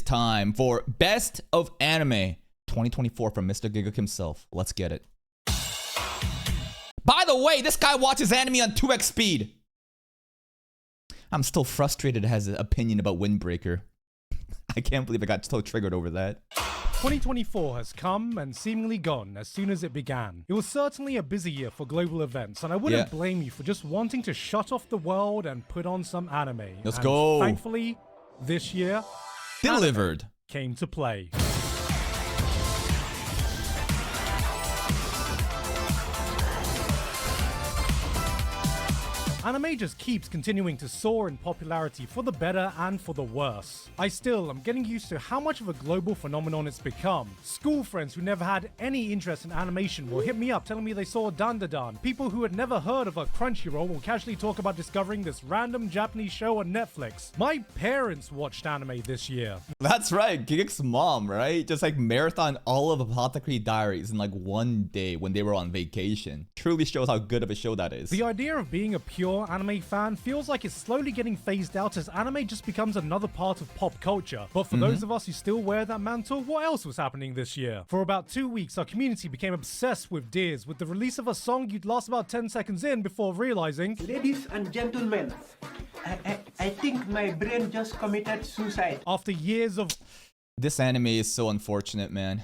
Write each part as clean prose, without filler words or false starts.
time for Best of Anime 2024 from Mr. Gigguk himself. Let's get it. By the way, this guy watches anime on 2x speed. I'm still frustrated at his opinion about Windbreaker. I can't believe I got so triggered over that. 2024 has come and seemingly gone as soon as it began. It was certainly a busy year for global events, and I wouldn't blame you for just wanting to shut off the world and put on some anime. Let's go. Thankfully, this year, Delivered. Came to play. Anime just keeps continuing to soar in popularity for the better and for the worse. I still am getting used to how much of a global phenomenon it's become. School friends who never had any interest in animation will hit me up telling me they saw Dandadan. People who had never heard of a Crunchyroll will casually talk about discovering this random Japanese show on Netflix. My parents watched anime this year. That's right, Gigguk's mom, right? Just like marathon all of Apothecary Diaries in like one day when they were on vacation. Truly shows how good of a show that is. The idea of being a pure anime fan feels like it's slowly getting phased out as anime just becomes another part of pop culture. But for those of us who still wear that mantle, what else was happening this year? For about 2 weeks, our community became obsessed with Deers, with the release of a song you'd last about 10 seconds in before realizing, ladies and gentlemen, I think my brain just committed suicide. After years of... This anime is so unfortunate, man.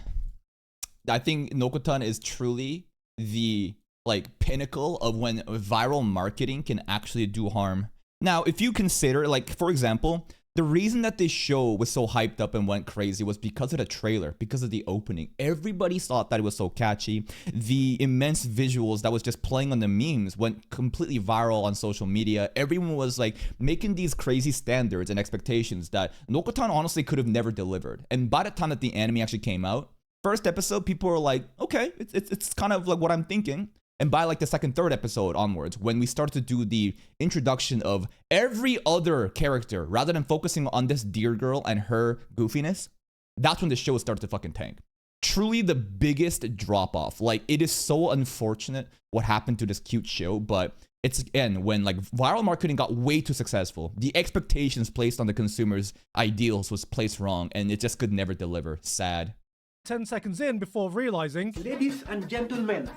I think Nokotan is truly the like pinnacle of when viral marketing can actually do harm. Now, if you consider, like, for example, the reason that this show was so hyped up and went crazy was because of the trailer, because of the opening. Everybody thought that it was so catchy. The immense visuals that was just playing on the memes went completely viral on social media. Everyone was like making these crazy standards and expectations that Nokotan honestly could have never delivered. And by the time that the anime actually came out, first episode, people were like, okay, it's kind of like what I'm thinking. And by like the second, third episode onwards, when we start to do the introduction of every other character, rather than focusing on this dear girl and her goofiness, that's when the show started to fucking tank. Truly the biggest drop off. Like, it is so unfortunate what happened to this cute show, but it's again, when like viral marketing got way too successful, the expectations placed on the consumer's ideals was placed wrong, and it just could never deliver. Sad. 10 seconds in before realizing, ladies and gentlemen,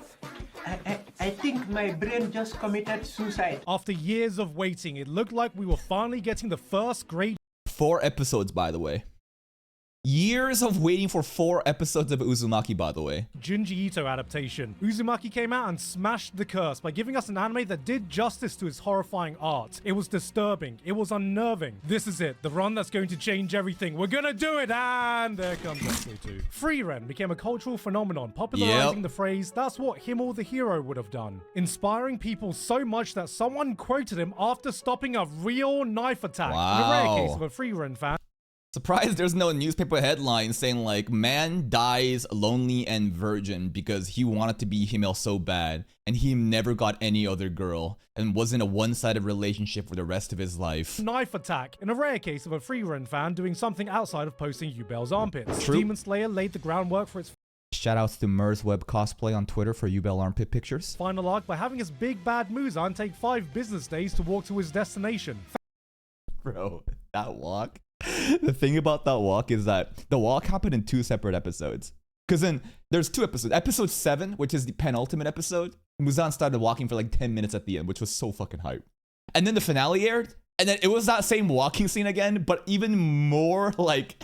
I think my brain just committed suicide. After years of waiting, it looked like we were finally getting the first great 4 episodes, by the way. Years of waiting for 4 episodes of Uzumaki, by the way. Junji Ito adaptation. Uzumaki came out and smashed the curse by giving us an anime that did justice to its horrifying art. It was disturbing. It was unnerving. This is it. The run that's going to change everything. We're gonna do it, and there comes episode 2. Free Ren became a cultural phenomenon, popularizing the phrase, that's what Himmel the hero would have done. Inspiring people so much that someone quoted him after stopping a real knife attack. Wow. In a rare case of a Free Ren fan. Surprised there's no newspaper headline saying like, man dies lonely and virgin because he wanted to be Himmel so bad and he never got any other girl and was in a one-sided relationship for the rest of his life. Knife attack. In a rare case of a Free Ren fan doing something outside of posting Yubel's armpits. True. Demon Slayer laid the groundwork for its Shoutouts to Mers Web Cosplay on Twitter for Yubel armpit pictures. final arc by having his big bad Muzan take 5 business days to walk to his destination. Bro, that walk. The thing about that walk is that the walk happened in 2 separate episodes. Because then there's 2 episodes. Episode 7, which is the penultimate episode, Muzan started walking for like 10 minutes at the end, which was so fucking hype. And then the finale aired, and then it was that same walking scene again, but even more like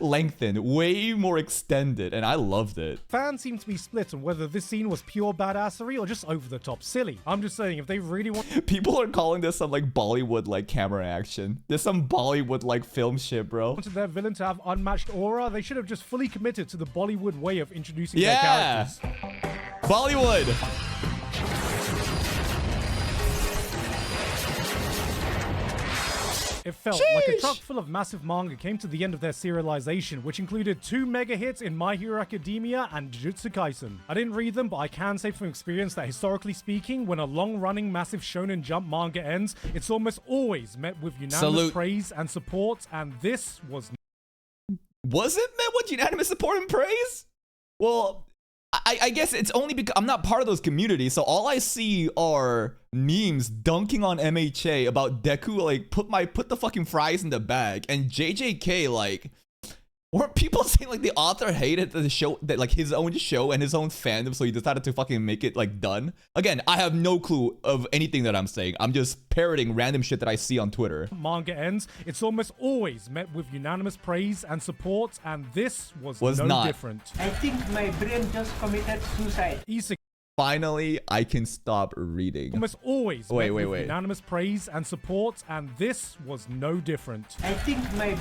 lengthened, way more extended, and I loved it. Fans seem to be split on whether this scene was pure badassery or just over the top silly. I'm just saying, if they really want... People are calling this some like Bollywood like camera action. There's some Bollywood like film shit, bro. Wanted their villain to have unmatched aura, they should have just fully committed to the Bollywood way of introducing their characters. Bollywood! It felt like a truck full of massive manga came to the end of their serialization, which included 2 mega hits in My Hero Academia and Jujutsu Kaisen. I didn't read them, but I can say from experience that historically speaking, when a long-running massive Shonen Jump manga ends, it's almost always met with unanimous praise and support, and this was... Was it met with unanimous support and praise? Well, I guess it's only because I'm not part of those communities, so all I see are memes dunking on MHA about Deku, like, put the fucking fries in the bag, and JJK, like, Weren't people saying like the author hated the show, that like his own show and his own fandom, so he decided to fucking make it like done? Again, I have no clue of anything that I'm saying. I'm just parroting random shit that I see on Twitter. Manga ends, it's almost always met with unanimous praise and support, and this was no not different. I think my brain just committed suicide. Isekai Finally, I can stop reading. almost always Wait. met with unanimous praise and support, and this was no different. I think my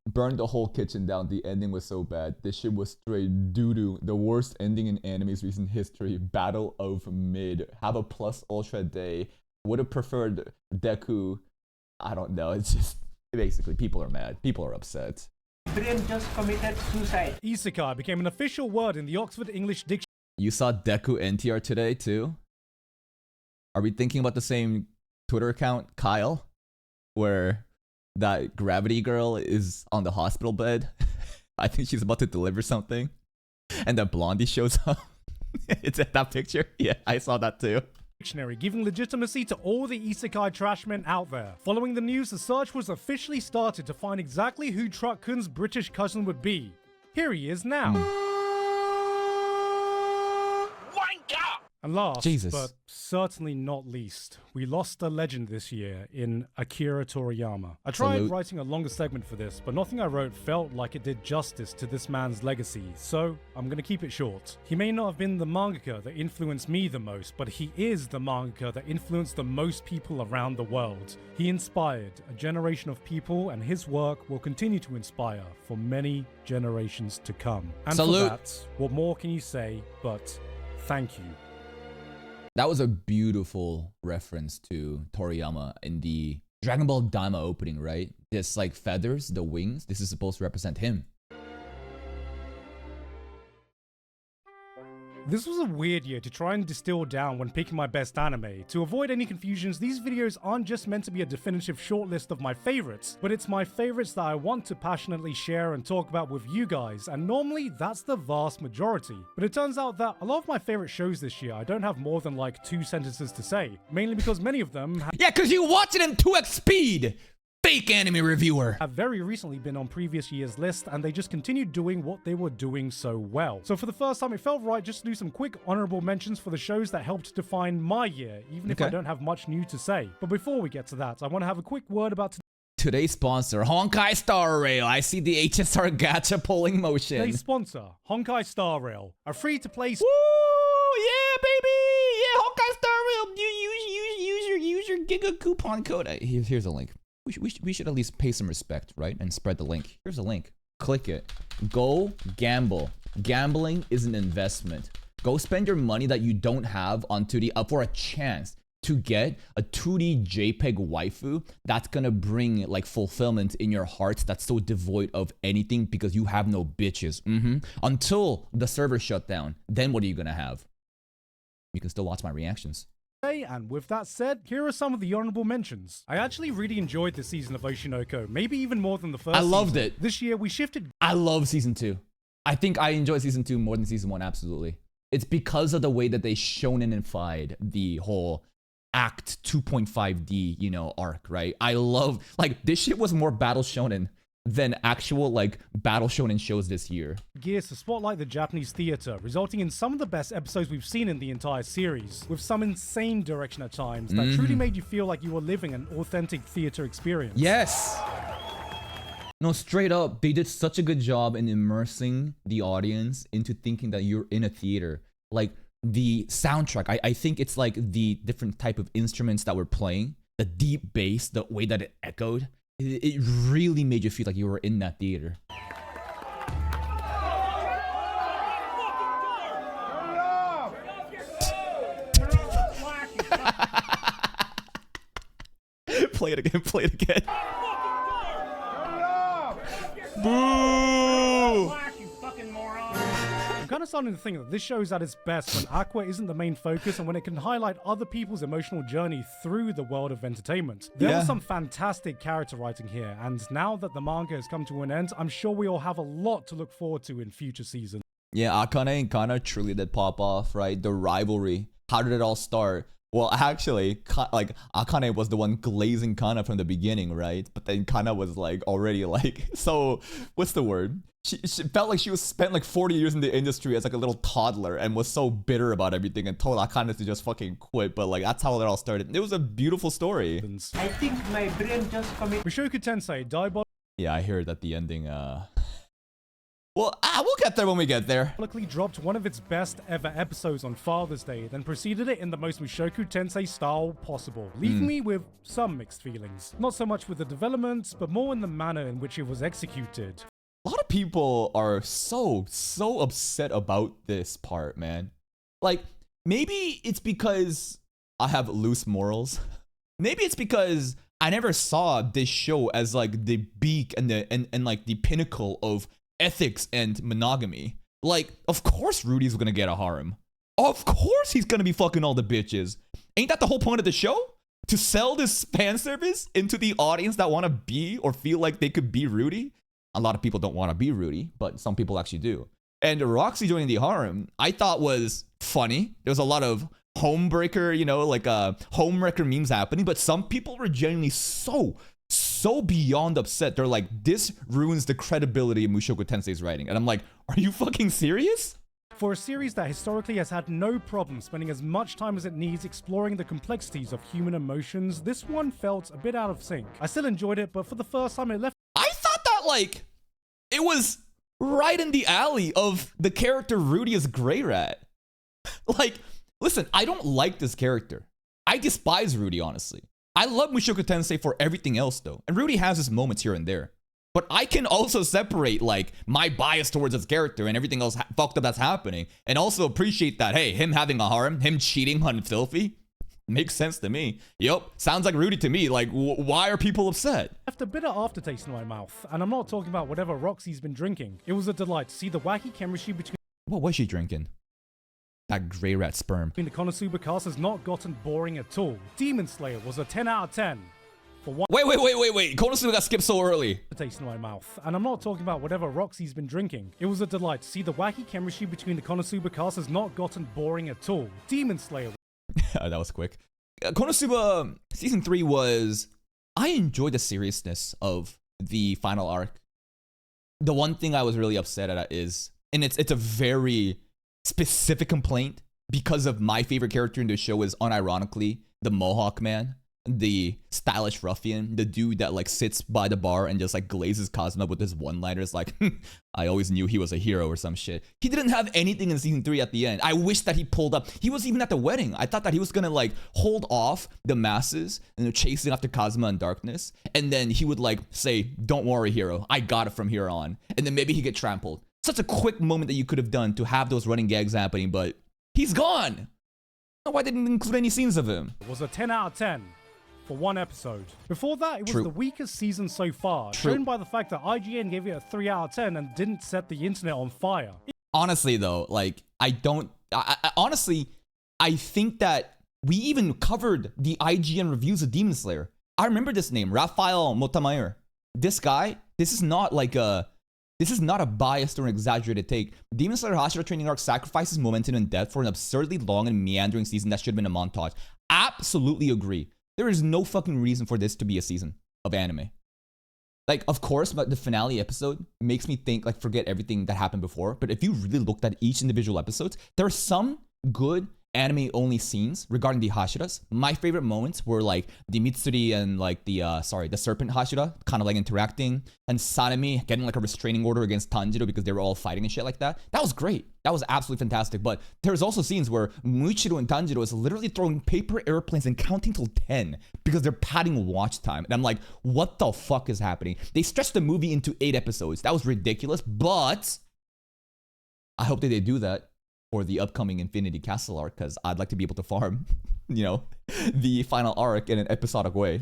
Burned the whole kitchen down. The ending was so bad. This shit was straight doo-doo. The worst ending in anime's recent history. Battle of Mid. Have a plus ultra day. Would have preferred Deku. I don't know. It's just basically people are mad. People are upset. brain just committed suicide. Isekai became an official word in the Oxford English Dictionary. You saw Deku NTR today too? Are we thinking about the same Twitter account, Kyle? Where that gravity girl is on the hospital bed. I think she's about to deliver something. And then Blondie shows up. It's in that picture. Yeah, I saw that too. Giving legitimacy to all the isekai trashmen out there. Following the news, the search was officially started to find exactly who Truck-kun's British cousin would be. Here he is now. And last, Jesus. but certainly not least, we lost a legend this year in Akira Toriyama. I tried Salute. writing a longer segment for this, but nothing I wrote felt like it did justice to this man's legacy, so I'm gonna keep it short. He may not have been the mangaka that influenced me the most, but he is the mangaka that influenced the most people around the world. He inspired a generation of people, and his work will continue to inspire for many generations to come. And Salute. for that, what more can you say but thank you. That was a beautiful reference to Toriyama in the Dragon Ball Daima opening, right? This like feathers, the wings, this is supposed to represent him. This was a weird year to try and distill down when picking my best anime. To avoid any confusions, these videos aren't just meant to be a definitive shortlist of my favorites, but it's my favorites that I want to passionately share and talk about with you guys, and normally that's the vast majority. But it turns out that a lot of my favorite shows this year, I don't have more than like 2 sentences to say, mainly because many of them Yeah, cause you watch it in 2x speed! Fake anime reviewer! have very recently been on previous year's list, and they just continued doing what they were doing so well. So for the first time, it felt right just to do some quick honorable mentions for the shows that helped define my year, even if I Okay. don't have much new to say. But before we get to that, I want to have a quick word about Today's sponsor, Honkai Star Rail. I see the HSR gacha pulling motion. today's sponsor, Honkai Star Rail, a free-to-play Woo! Yeah, baby! Yeah, Honkai Star Rail. Use your Gigguk coupon code. Here's a link. We should at least pay some respect, right? And spread the link. Here's a link. Click it. Go gamble. Gambling is an investment. Go spend your money that you don't have on 2D for a chance to get a 2D JPEG waifu that's gonna bring like fulfillment in your heart that's so devoid of anything because you have no bitches. Until the server shut down, then what are you gonna have? You can still watch my reactions. and with that said, here are some of the honorable mentions. I actually really enjoyed this season of Oshinoko, maybe even more than the first I loved season. it. This year we shifted I love season 2. I think I enjoy season 2 more than season 1, absolutely. It's because of the way that they shonen-ified the whole Act 2.5D, arc, right? I love, like, this shit was more battle shonen than actual, like, battle shonen shows this year. gears to spotlight the Japanese theater, resulting in some of the best episodes we've seen in the entire series, with some insane direction at times that truly made you feel like you were living an authentic theater experience. Yes! No, straight up, they did such a good job in immersing the audience into thinking that you're in a theater. Like, the soundtrack, I think it's like the different type of instruments that were playing, the deep bass, the way that it echoed, it really made you feel like you were in that theater. Play it again, play it again. Boo! I'm kind of starting to think that this show is at its best when Aqua isn't the main focus and when it can highlight other people's emotional journey through the world of entertainment. There Yeah. was some fantastic character writing here, and now that the manga has come to an end, I'm sure we all have a lot to look forward to in future seasons. Yeah, Akane and Kana truly did pop off, right? The rivalry. How did it all start? Well, actually, like Akane was the one glazing Kana from the beginning, right? But then Kana was like already like, so what's the word? She felt like she was spent like 40 years in the industry as like a little toddler and was so bitter about everything and told Akane to just fucking quit. But like that's how it all started. It was a beautiful story. I think my brain just committed. Mushoku Tensei diabolically Yeah, I heard that the ending. Well, we'll get there when we get there. dropped one of its best ever episodes on Father's Day, then preceded it in the most Mushoku Tensei style possible, leaving me with some mixed feelings. Not so much with the developments, but more in the manner in which it was executed. A lot of people are so upset about this part, man. Like, maybe it's because I have loose morals. Maybe it's because I never saw this show as like the peak and like the pinnacle of ethics and monogamy. Like, of course Rudy's gonna get a harem. Of course he's gonna be fucking all the bitches. Ain't that the whole point of the show? To sell this fan service into the audience that want to be or feel like they could be Rudy? A lot of people don't want to be Rudy, but some people actually do. And Roxy joining the harem, I thought was funny. There was a lot of homebreaker, you know, like homewrecker memes happening, but some people were genuinely so beyond upset. They're like, this ruins the credibility of Mushoku Tensei's writing. And I'm like, are you fucking serious? For a series that historically has had no problem spending as much time as it needs exploring the complexities of human emotions, this one felt a bit out of sync. I still enjoyed it, but for the first time it left I thought that like it was right in the alley of the character Rudy as Grey Rat. Like, listen, I don't like this character. I despise Rudy, honestly. I love Mushoku Tensei for everything else, though. And Rudy has his moments here and there. But I can also separate, like, my bias towards his character and everything else fucked up that's happening. And also appreciate that, hey, him having a harem, him cheating on Filthy, makes sense to me. Yup, sounds like Rudy to me. Like, why are people upset? left a bitter aftertaste in my mouth. And I'm not talking about whatever Roxy's been drinking. It was a delight to see the wacky chemistry between What was she drinking? That Grey Rat sperm. the Konosuba cast has not gotten boring at all. Demon Slayer was a 10 out of 10. For one Wait. Konosuba got skipped so early. taste in my mouth. And I'm not talking about whatever Roxy's been drinking. It was a delight to see the wacky chemistry between the Konosuba cast has not gotten boring at all. Demon Slayer That was quick. Konosuba season 3 was... I enjoyed the seriousness of the final arc. The one thing I was really upset at is... And it's a very specific complaint because of my favorite character in the show is unironically the Mohawk man. The stylish ruffian, the dude that like sits by the bar and just like glazes Kazuma with his one-liners like, I always knew he was a hero or some shit. He didn't have anything in season 3 at the end. I wish that he pulled up. He was even at the wedding. I thought that he was gonna like hold off the masses and chasing after Kazuma in darkness. And then he would like say, don't worry, hero. I got it from here on. And then maybe he get trampled. Such a quick moment that you could have done to have those running gags happening, but he's gone. Why didn't include any scenes of him? was a 10 out of 10. For one episode. Before that, it was True. the weakest season so far, shown by the fact that IGN gave it a 3 out of 10 and didn't set the internet on fire. Honestly, though, like, honestly, I think that we even covered the IGN reviews of Demon Slayer. I remember this name, Raphael Motamayor. This guy, this is not a biased or exaggerated take. Demon Slayer Hashira training arc sacrifices momentum and depth for an absurdly long and meandering season that should have been a montage. Absolutely agree. There is no fucking reason for this to be a season of anime. Like, of course, but the finale episode makes me think, like, forget everything that happened before. But if you really looked at each individual episodes, there are some good anime-only scenes regarding the Hashiras. My favorite moments were, like, the Mitsuri and, like, the serpent Hashira kind of, like, interacting. And Sanemi getting, like, a restraining order against Tanjiro because they were all fighting and shit like that. That was great. That was absolutely fantastic. But there's also scenes where Muichiro and Tanjiro is literally throwing paper airplanes and counting till 10 because they're padding watch time. And I'm like, what the fuck is happening? They stretched the movie into 8 episodes. That was ridiculous, but I hope that they do that for the upcoming Infinity Castle arc because I'd like to be able to farm, you know, the final arc in an episodic way.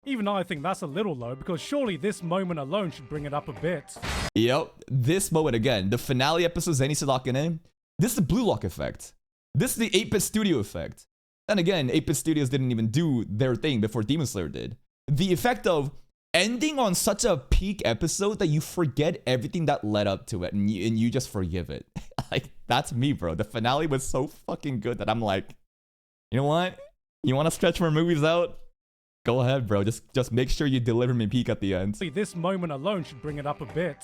Even though I think that's a little low, because surely this moment alone should bring it up a bit. Yep, this moment again, the finale episode Zeni Sadakine, this is the Blue Lock effect. This is the 8-Bit Studio effect. And again, 8-Bit Studios didn't even do their thing before Demon Slayer did. The effect of ending on such a peak episode that you forget everything that led up to it and you just forgive it. Like, that's me, bro. The finale was so fucking good that I'm like, you know what? You want to stretch more movies out? Go ahead, bro. Just make sure you deliver me peak at the end. This moment alone should bring it up a bit.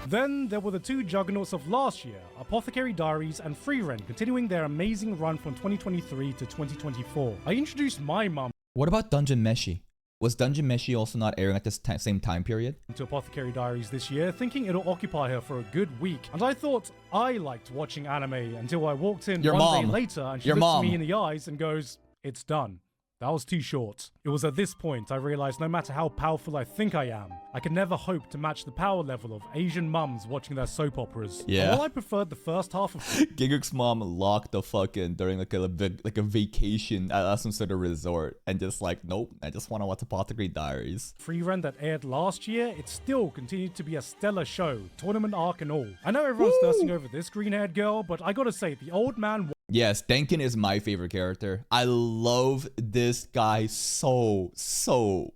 Then there were the two juggernauts of last year, Apothecary Diaries and Free Rent, continuing their amazing run from 2023 to 2024. I introduced my mum What about Dungeon Meshi? Was Dungeon Meshi also not airing at this same time period? to Apothecary Diaries this year, thinking it'll occupy her for a good week. And I thought I liked watching anime until I walked in Your one mom. day later and she Your looks mom. me in the eyes and goes, "It's done." That was too short. It was at this point I realized no matter how powerful I think I am, I could never hope to match the power level of Asian mums watching their soap operas. Yeah. While I preferred the first half of Gigguk's mom locked the fucking during like a vacation at some sort of resort and just like, nope, I just want to watch Apothecary Diaries. Free Rent that aired last year, it still continued to be a stellar show, tournament arc and all. I know everyone's thirsting over this green-haired girl, but I gotta say, the old man Yes, Denkin is my favorite character. I love this guy so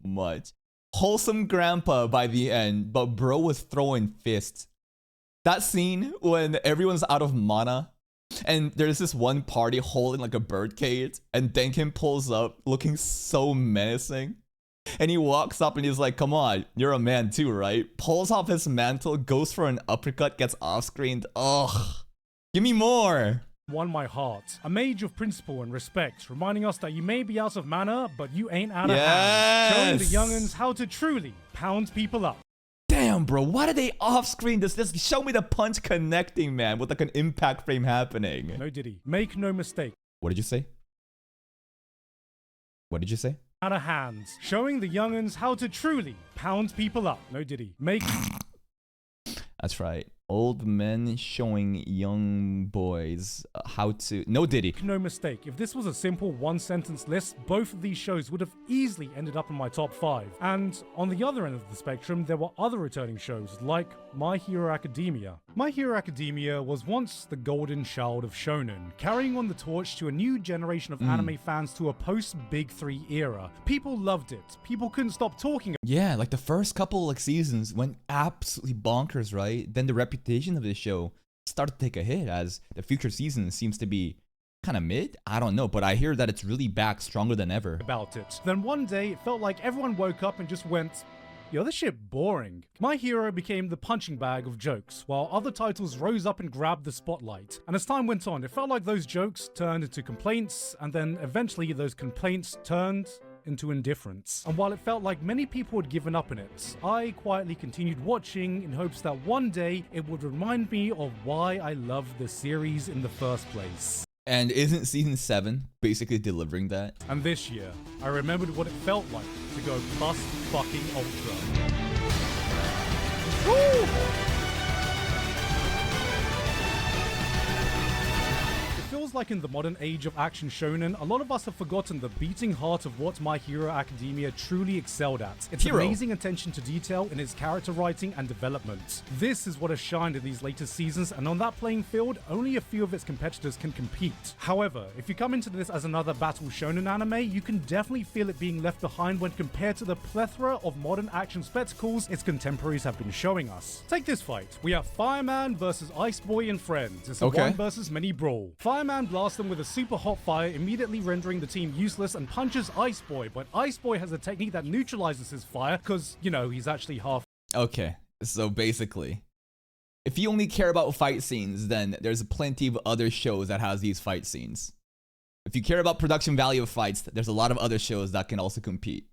much. Wholesome grandpa by the end, but bro was throwing fists. That scene when everyone's out of mana and there's this one party holding like a bird cage and Denkin pulls up looking so menacing. And he walks up and he's like, come on, you're a man too, right? Pulls off his mantle, goes for an uppercut, gets off-screened. Ugh. Give me more. won my heart. A mage of principle and respect, reminding us that you may be out of mana, but you ain't out of hand. Showing the young'uns how to truly pound people up. Damn, bro, why did they off-screen this? Just show me the punch connecting, man, with like an impact frame happening. No diddy. Make no mistake. What did you say? What did you say? Out of hands. Showing the young'uns how to truly pound people up. No diddy. Make... That's right. Old men showing young boys how to... No diddy. No mistake. If this was a simple one-sentence list, both of these shows would have easily ended up in my top 5. And on the other end of the spectrum, there were other returning shows, like My Hero Academia. My Hero Academia was once the golden child of shonen, carrying on the torch to a new generation of anime fans to a post-Big 3 era. People loved it. People couldn't stop talking. Yeah, like the first couple like seasons went absolutely bonkers, right? Then the reputation of this show started to take a hit as the future season seems to be kind of mid. I don't know, but I hear that it's really back stronger than ever. About it. Then one day, it felt like everyone woke up and just went, yo, this shit boring. My Hero became the punching bag of jokes, while other titles rose up and grabbed the spotlight. And as time went on, it felt like those jokes turned into complaints, and then eventually those complaints turned into indifference. And while it felt like many people had given up on it, I quietly continued watching in hopes that one day it would remind me of why I loved the series in the first place. And isn't season 7 basically delivering that? And this year, I remembered what it felt like to go plus fucking ultra. Woo! It feels like in the modern age of action shonen, a lot of us have forgotten the beating heart of what My Hero Academia truly excelled at. Its amazing attention to detail in its character writing and development. This is what has shined in these latest seasons, and on that playing field, only a few of its competitors can compete. However, if you come into this as another battle shonen anime, you can definitely feel it being left behind when compared to the plethora of modern action spectacles its contemporaries have been showing us. Take this fight. We have Fireman versus Ice Boy and friends. It's a 1 versus many brawl. Fireman blasts them with a super hot fire, immediately rendering the team useless, and punches Ice Boy, but Ice Boy has a technique that neutralizes his fire because, you know, he's actually half. Okay, so basically, if you only care about fight scenes, then there's plenty of other shows that has these fight scenes. If you care about production value of fights, there's a lot of other shows that can also compete.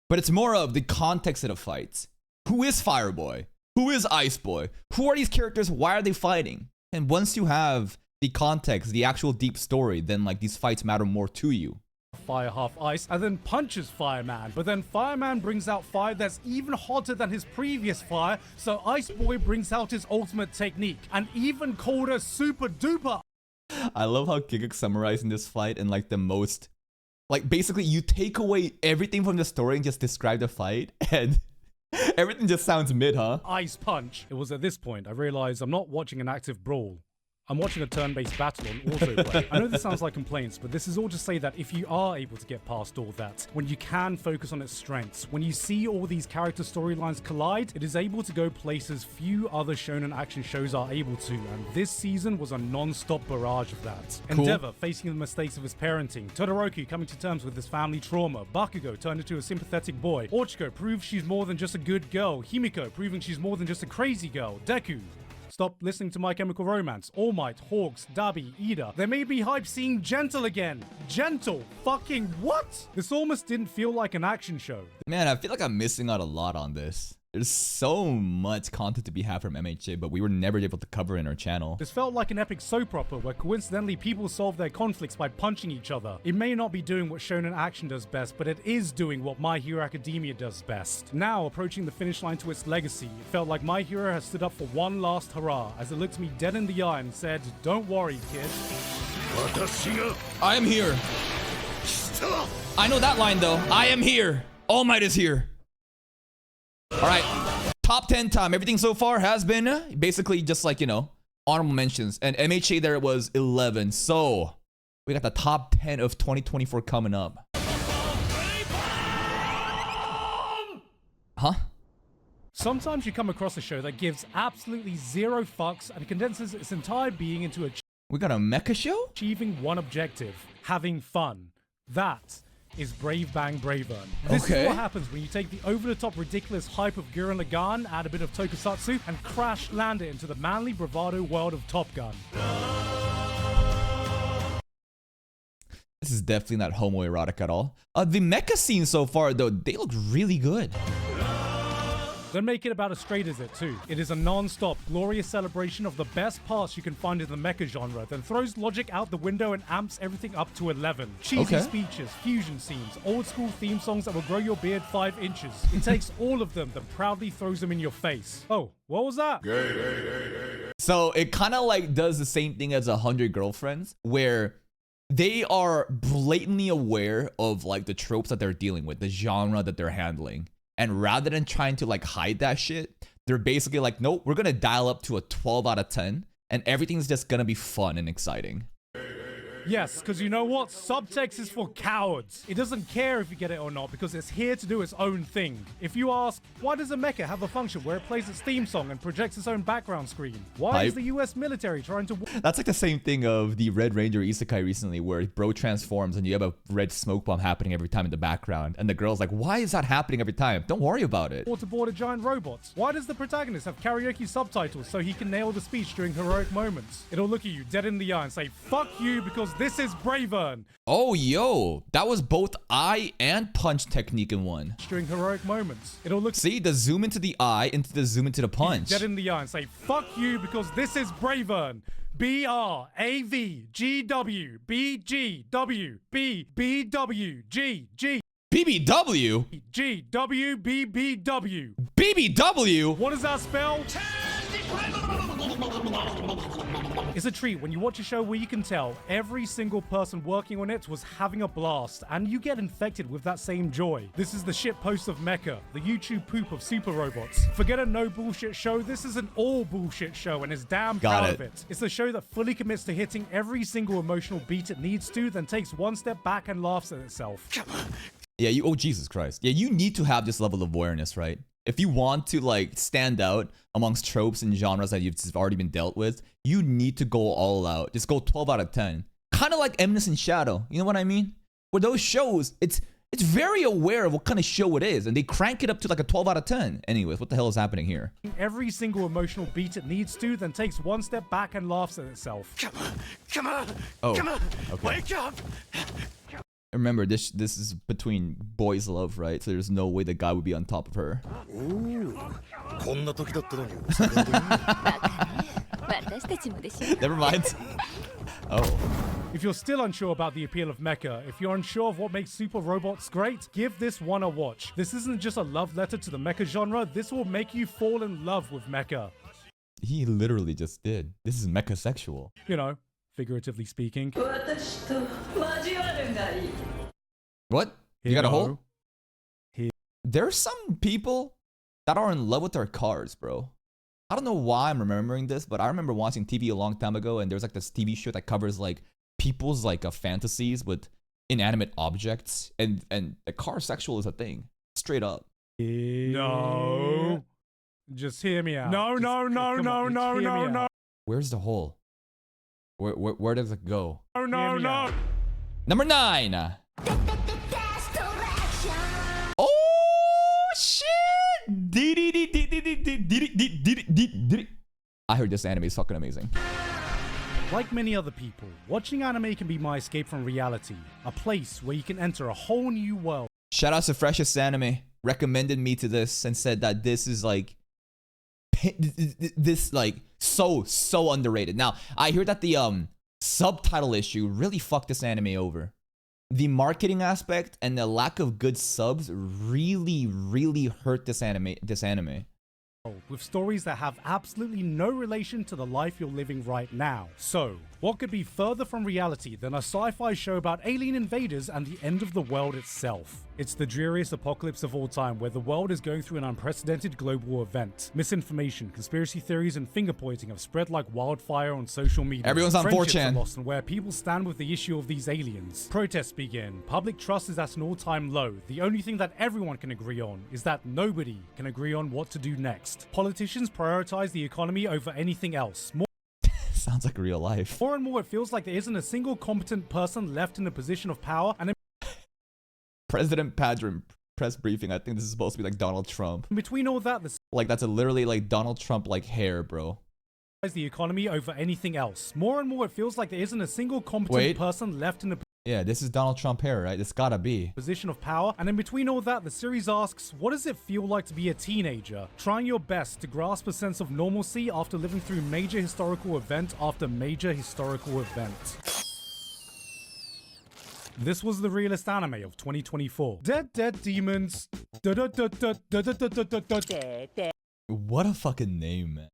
But it's more of the context of the fights. Who is Fireboy? Who is Ice Boy? Who are these characters? Why are they fighting? And once you have the context, the actual deep story, then like these fights matter more to you. Fire half ice and then punches Fireman, but then Fireman brings out fire that's even hotter than his previous fire, so Ice Boy brings out his ultimate technique, and even colder super duper. I love how Gigguk summarizing this fight in like the most, like basically you take away everything from the story and just describe the fight and everything just sounds mid, huh? Ice punch. It was at this point I realized I'm not watching an active brawl. I'm watching a turn-based battle on autoplay. I know this sounds like complaints, but this is all to say that if you are able to get past all that, when you can focus on its strengths, when you see all these character storylines collide, it is able to go places few other shonen action shows are able to, and this season was a non-stop barrage of that. Cool. Endeavor facing the mistakes of his parenting, Todoroki coming to terms with his family trauma, Bakugo turned into a sympathetic boy, Ochiko proves she's more than just a good girl, Himiko proving she's more than just a crazy girl, Deku stop listening to My Chemical Romance, All Might, Hawks, Dabi, Ida. There may be hype seeing Gentle again. Gentle? Fucking what? This almost didn't feel like an action show. Man, I feel like I'm missing out a lot on this. There's so much content to be had from MHA, but we were never able to cover in our channel. This felt like an epic soap opera where coincidentally people solve their conflicts by punching each other. It may not be doing what shonen action does best, but it is doing what My Hero Academia does best. Now, approaching the finish line to its legacy, it felt like My Hero has stood up for one last hurrah as it looked me dead in the eye and said, "Don't worry, kid. I am here." I know that line though. I am here. All Might is here. All right, top 10 time. Everything so far has been basically just like, you know, honorable mentions. And MHA there was 11. So we got the top 10 of 2024 coming up. Huh? Sometimes you come across a show that gives absolutely zero fucks and condenses its entire being into We got a mecha show? achieving one objective, having fun. That is Brave Bang Bravern. This Okay. is what happens when you take the over-the-top ridiculous hype of Gurren Lagann, add a bit of tokusatsu, and crash land it into the manly bravado world of Top Gun. This is definitely not homoerotic at all. The mecha scene so far though, they look really good. Don't make it about as straight as it too. It is a non-stop, glorious celebration of the best parts you can find in the mecha genre, then throws logic out the window and amps everything up to 11. Cheesy Okay. speeches, fusion scenes, old school theme songs that will grow your beard 5 inches. It takes all of them, then proudly throws them in your face. Oh, what was that? So it kind of like does the same thing as 100 Girlfriends, where they are blatantly aware of like the tropes that they're dealing with, the genre that they're handling. And rather than trying to like hide that shit, they're basically like, nope, we're gonna dial up to a 12 out of 10 and everything's just gonna be fun and exciting. Yes, because you know what? Subtext is for cowards. It doesn't care if you get it or not because it's here to do its own thing. If you ask, why does a mecha have a function where it plays its theme song and projects its own background screen? Why is Hype. the US military trying to... That's like the same thing of the Red Ranger Isekai recently, where bro transforms and you have a red smoke bomb happening every time in the background. And the girl's like, why is that happening every time? Don't worry about it. waterboard a giant robot? Why does the protagonist have karaoke subtitles so he can nail the speech during heroic moments? It'll look at you dead in the eye and say, fuck you, because this is Bravern. Oh, yo, that was both eye and punch technique in one. During heroic moments. It'll look See, the zoom into the eye into the zoom into the punch. dead in the eye and say, fuck you, because this is Bravern. BRAVGWBGWBBWGG. BBW? GWBBW. BBW? What does that spell? It's a treat when you watch a show where you can tell every single person working on it was having a blast, and you get infected with that same joy. This is the shit post of Mecha, the YouTube poop of super robots. Forget a no bullshit show, this is an all bullshit show and is damn Got proud it. of it. It's a show that fully commits to hitting every single emotional beat it needs to, then takes one step back and laughs at itself. Yeah, oh Jesus Christ. Yeah, you need to have this level of awareness, right? If you want to like stand out amongst tropes and genres that you've just already been dealt with, you need to go all out. Just go 12 out of 10. Kind of like Eminence and Shadow. You know what I mean? With those shows, it's very aware of what kind of show it is, and they crank it up to like a 12 out of 10. Anyways, what the hell is happening here? Every single emotional beat it needs to, then takes one step back and laughs at itself. Come on, Oh, come on, okay. wake up! Remember, this is between boys' love, right? So there's no way the guy would be on top of her. こんな時だったのにお酒の時に私たちもでしょ Never mind. Oh. If you're still unsure about the appeal of mecha, if you're unsure of what makes super robots great, give this one a watch. This isn't just a love letter to the mecha genre, this will make you fall in love with mecha. He literally just did. This is mecha sexual. You know, figuratively speaking. 私と交わるがいい What? You got a hole? He- There's some people that are in love with their cars, bro. I don't know why I'm remembering this, but I remember watching TV a long time ago, and there's like this TV show that covers like people's like fantasies with inanimate objects, and the car sexual is a thing, straight up. No. Just hear me out. No. Where's the hole? Where does it go? No. Number 9. Oh shit! I heard this anime is fucking amazing. Like many other people, watching anime can be my escape from reality, a place where you can enter a whole new world. Shout out to Freshest Anime, recommended me to this and said that this is like so underrated. Now, I hear that the subtitle issue really fucked this anime over. The marketing aspect and the lack of good subs really hurt this anime. With stories that have absolutely no relation to the life you're living right now. So, what could be further from reality than a sci-fi show about alien invaders and the end of the world itself? It's the dreariest apocalypse of all time, where the world is going through an unprecedented global event. Misinformation, conspiracy theories, and finger-pointing have spread like wildfire on social media. Everyone's on Friendships 4chan. are lost, and where people stand with the issue of these aliens. Protests begin. Public trust is at an all-time low. The only thing that everyone can agree on is that nobody can agree on what to do next. Politicians prioritize the economy over anything else. Sounds like real life. More and more, it feels like there isn't a single competent person left in a position of power, and President Padron press briefing. I think this is supposed to be like Donald Trump. in between all that, Like that's literally like Donald Trump like hair, bro. the economy over anything else. More and more, it feels like there isn't a single competent person left in a Yeah, this is Donald Trump hair, right? It's gotta be. position of power. And in between all that, the series asks, what does it feel like to be a teenager? Trying your best to grasp a sense of normalcy after living through major historical event after major historical event. This was the realest anime of 2024. Dead demons. What a fucking name, man.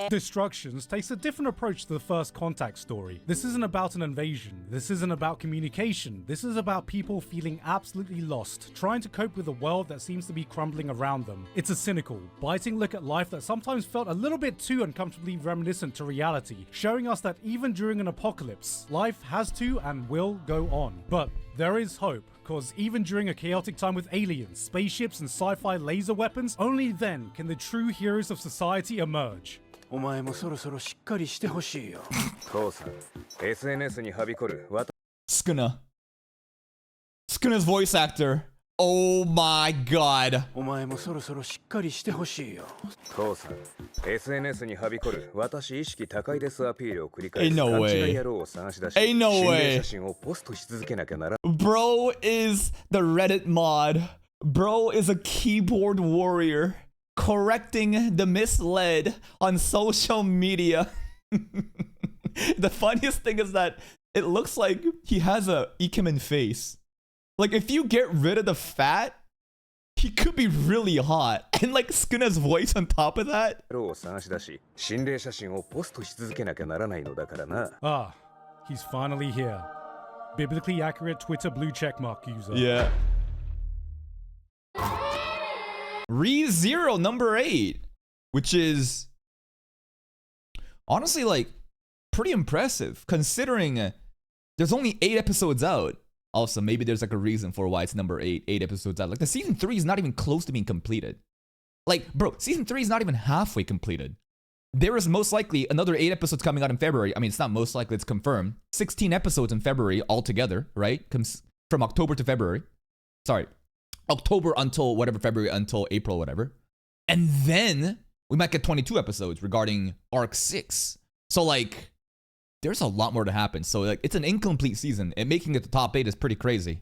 Destructions takes a different approach to the First Contact story. This isn't about an invasion. This isn't about communication. This is about people feeling absolutely lost, trying to cope with a world that seems to be crumbling around them. It's a cynical, biting look at life that sometimes felt a little bit too uncomfortably reminiscent to reality, showing us that even during an apocalypse, life has to and will go on. But there is hope, because even during a chaotic time with aliens, spaceships, and sci-fi laser weapons, only then can the true heroes of society emerge. お前もそろそろしっかりしてほしいよ。父さん、SNS にはびこる。Skuna's voice actor. Oh my god. お前もそろそろしっかりしてほしいよ。父さん、SNS にはびこる。私意識高いですアピールを繰り返す。 Ain't no 勘 way. 違い野郎を探し出し、 Ain't no 心 way. 霊写真をポストし続けなきゃならん。Bro is the Reddit mod. Bro is a keyboard warrior correcting the misled on social media. The funniest thing is that it looks like he has a Ikemen face. Like if you get rid of the fat, he could be really hot. And like Skuna's voice on top of that. 野郎を探し出し、心霊写真をポストし続けなきゃならないのだからな。 Ah, he's finally here. Biblically accurate Twitter blue checkmark user. Yeah. ReZero number 8, which is honestly like pretty impressive considering there's only 8 episodes out. Also, maybe there's like a reason for why it's number 8 episodes out. Like the season 3 is not even close to being completed. Like, bro, season 3 is not even halfway completed. There is most likely another 8 episodes coming out in February. I mean, it's not most likely, it's confirmed. 16 episodes in February altogether, right? Comes from October to February. Sorry, October until whatever, February until April, whatever. And then we might get 22 episodes regarding Arc 6. So like, there's a lot more to happen. So like, it's an incomplete season, and making it the top 8 is pretty crazy.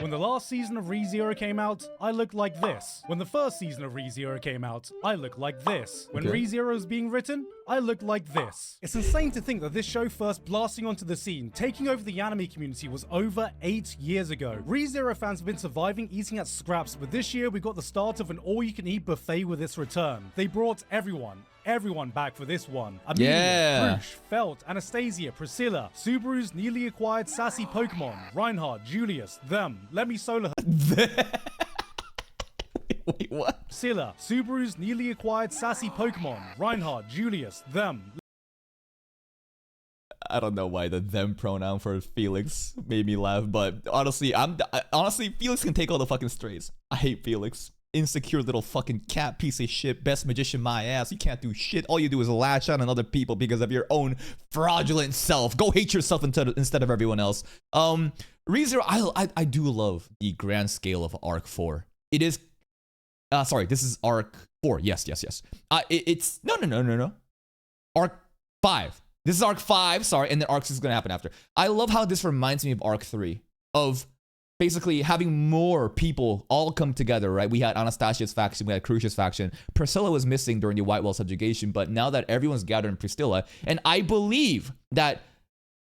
When the last season of ReZero came out, I looked like this. When the first season of ReZero came out, I looked like this. When Okay. ReZero is being written, I looked like this. It's insane to think that this show first blasting onto the scene, taking over the anime community, was over 8 years ago. ReZero fans have been surviving eating at scraps, but this year we got the start of an all-you-can-eat buffet with its return. They brought everyone, everyone back for this one. Amelia, Yeah. Krush, Felt, Anastasia, Priscilla, Subaru's newly acquired sassy Pokemon, Reinhardt, Julius, them. Let me solo her. Wait, what? Priscilla, Subaru's newly acquired sassy Pokemon, Reinhardt, Julius, them. I don't know why the them pronoun for Felix made me laugh, but honestly, honestly Felix can take all the fucking strays. I hate Felix. Insecure little fucking cat piece of shit, best magician my ass. You can't do shit. All you do is lash out on other people because of your own fraudulent self. Go hate yourself instead of everyone else. ReZero, I do love the grand scale of Arc 4. It is sorry, this is Arc 4. Yes. It's no. Arc 5. This is Arc 5, sorry, and then Arc 6 is gonna happen after. I love how this reminds me of Arc 3, of basically having more people all come together, right? We had Anastasia's faction, we had Crucia's faction. Priscilla was missing during the White Wall subjugation, but now that everyone's gathered in Priscilla, and I believe that,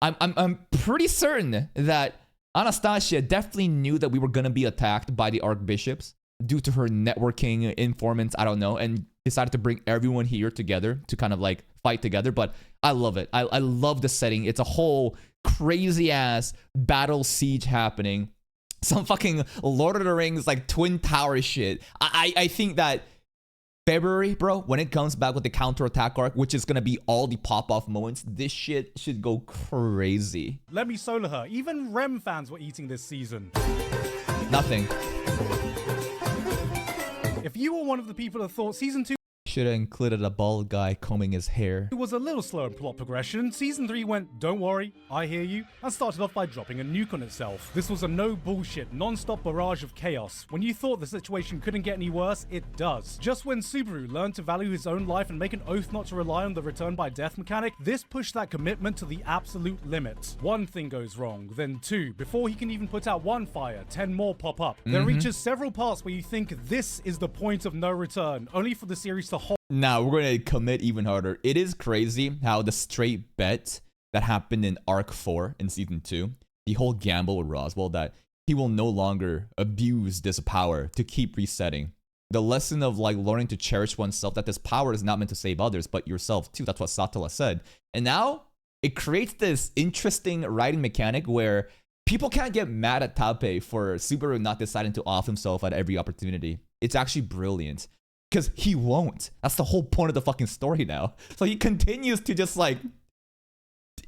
I'm pretty certain that Anastasia definitely knew that we were gonna be attacked by the Archbishops due to her networking informants, I don't know, and decided to bring everyone here together to kind of like fight together. But I love it. I love the setting. It's a whole crazy ass battle siege happening. Some fucking Lord of the Rings like Twin Tower shit. I think that February, bro, when it comes back with the counterattack arc, which is gonna be all the pop-off moments, this shit should go crazy. Let me solo her. Even Rem fans were eating this season. Nothing. If you were one of the people that thought season 2 Should have included a bald guy combing his hair. it was a little slow in plot progression, season 3 went, don't worry, I hear you, and started off by dropping a nuke on itself. This was a no bullshit, non-stop barrage of chaos. When you thought the situation couldn't get any worse, it does. Just when Subaru learned to value his own life and make an oath not to rely on the return by death mechanic, this pushed that commitment to the absolute limit. One thing goes wrong, then two. Before he can even put out one fire, 10 more pop up. There reaches several parts where you think this is the point of no return, only for the series to hold. Now we're going to commit even harder. It is crazy how the straight bet that happened in Arc 4 in Season 2, the whole gamble with Roswell that he will no longer abuse this power to keep resetting. The lesson of like learning to cherish oneself, that this power is not meant to save others, but yourself too. That's what Satala said. And now it creates this interesting writing mechanic where people can't get mad at Tape for Subaru not deciding to off himself at every opportunity. It's actually brilliant. Because he won't. That's the whole point of the fucking story now. So he continues to just like...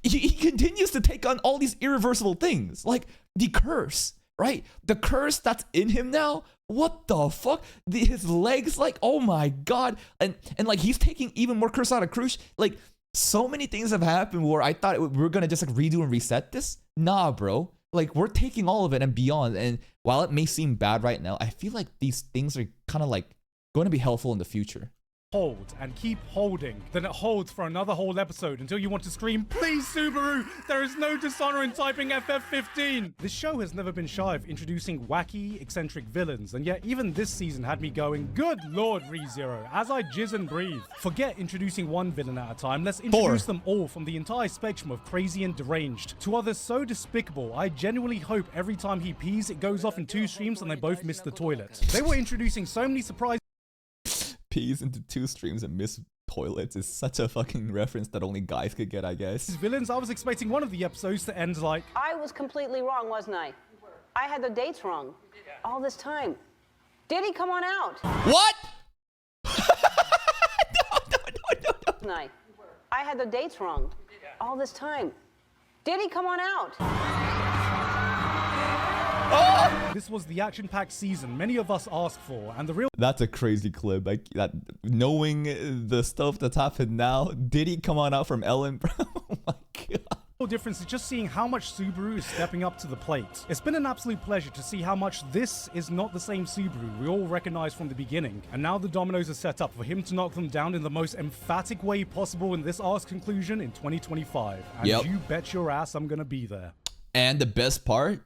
He continues to take on all these irreversible things. Like the curse, right? The curse that's in him now. What the fuck? His legs, like, oh my god. And like he's taking even more curse out of Crush. Like so many things have happened where I thought we were gonna just like redo and reset this. Nah, bro. Like we're taking all of it and beyond. And while it may seem bad right now, I feel like these things are kind of like going to be helpful in the future. Hold and keep holding. Then it holds for another whole episode until you want to scream, please Subaru, there is no dishonor in typing FF15. This show has never been shy of introducing wacky, eccentric villains, and yet even this season had me going, good lord ReZero, as I jizz and breathe. Forget introducing one villain at a time, let's introduce them all from the entire spectrum of crazy and deranged to others so despicable, I genuinely hope every time he pees it goes off in 2 streams and they both miss the toilet. They were introducing so many surprises. Peas into 2 streams and miss toilets is such a fucking reference that only guys could get, I guess. Villains, I was expecting one of the episodes to end like, I was completely wrong, wasn't I? I had the dates wrong all this time. Did he come on out? What? No. I had the dates wrong all this time. Did he come on out? This was the action-packed season many of us asked for, and the real That's a crazy clip. Like that, knowing the stuff that's happened now, did he come on out from Ellen? Oh my god. difference is just seeing how much Subaru is stepping up to the plate. It's been an absolute pleasure to see how much this is not the same Subaru we all recognized from the beginning, and now the dominoes are set up for him to knock them down in the most emphatic way possible in this arc's conclusion in 2025. And you bet your ass I'm gonna be there. And the best part,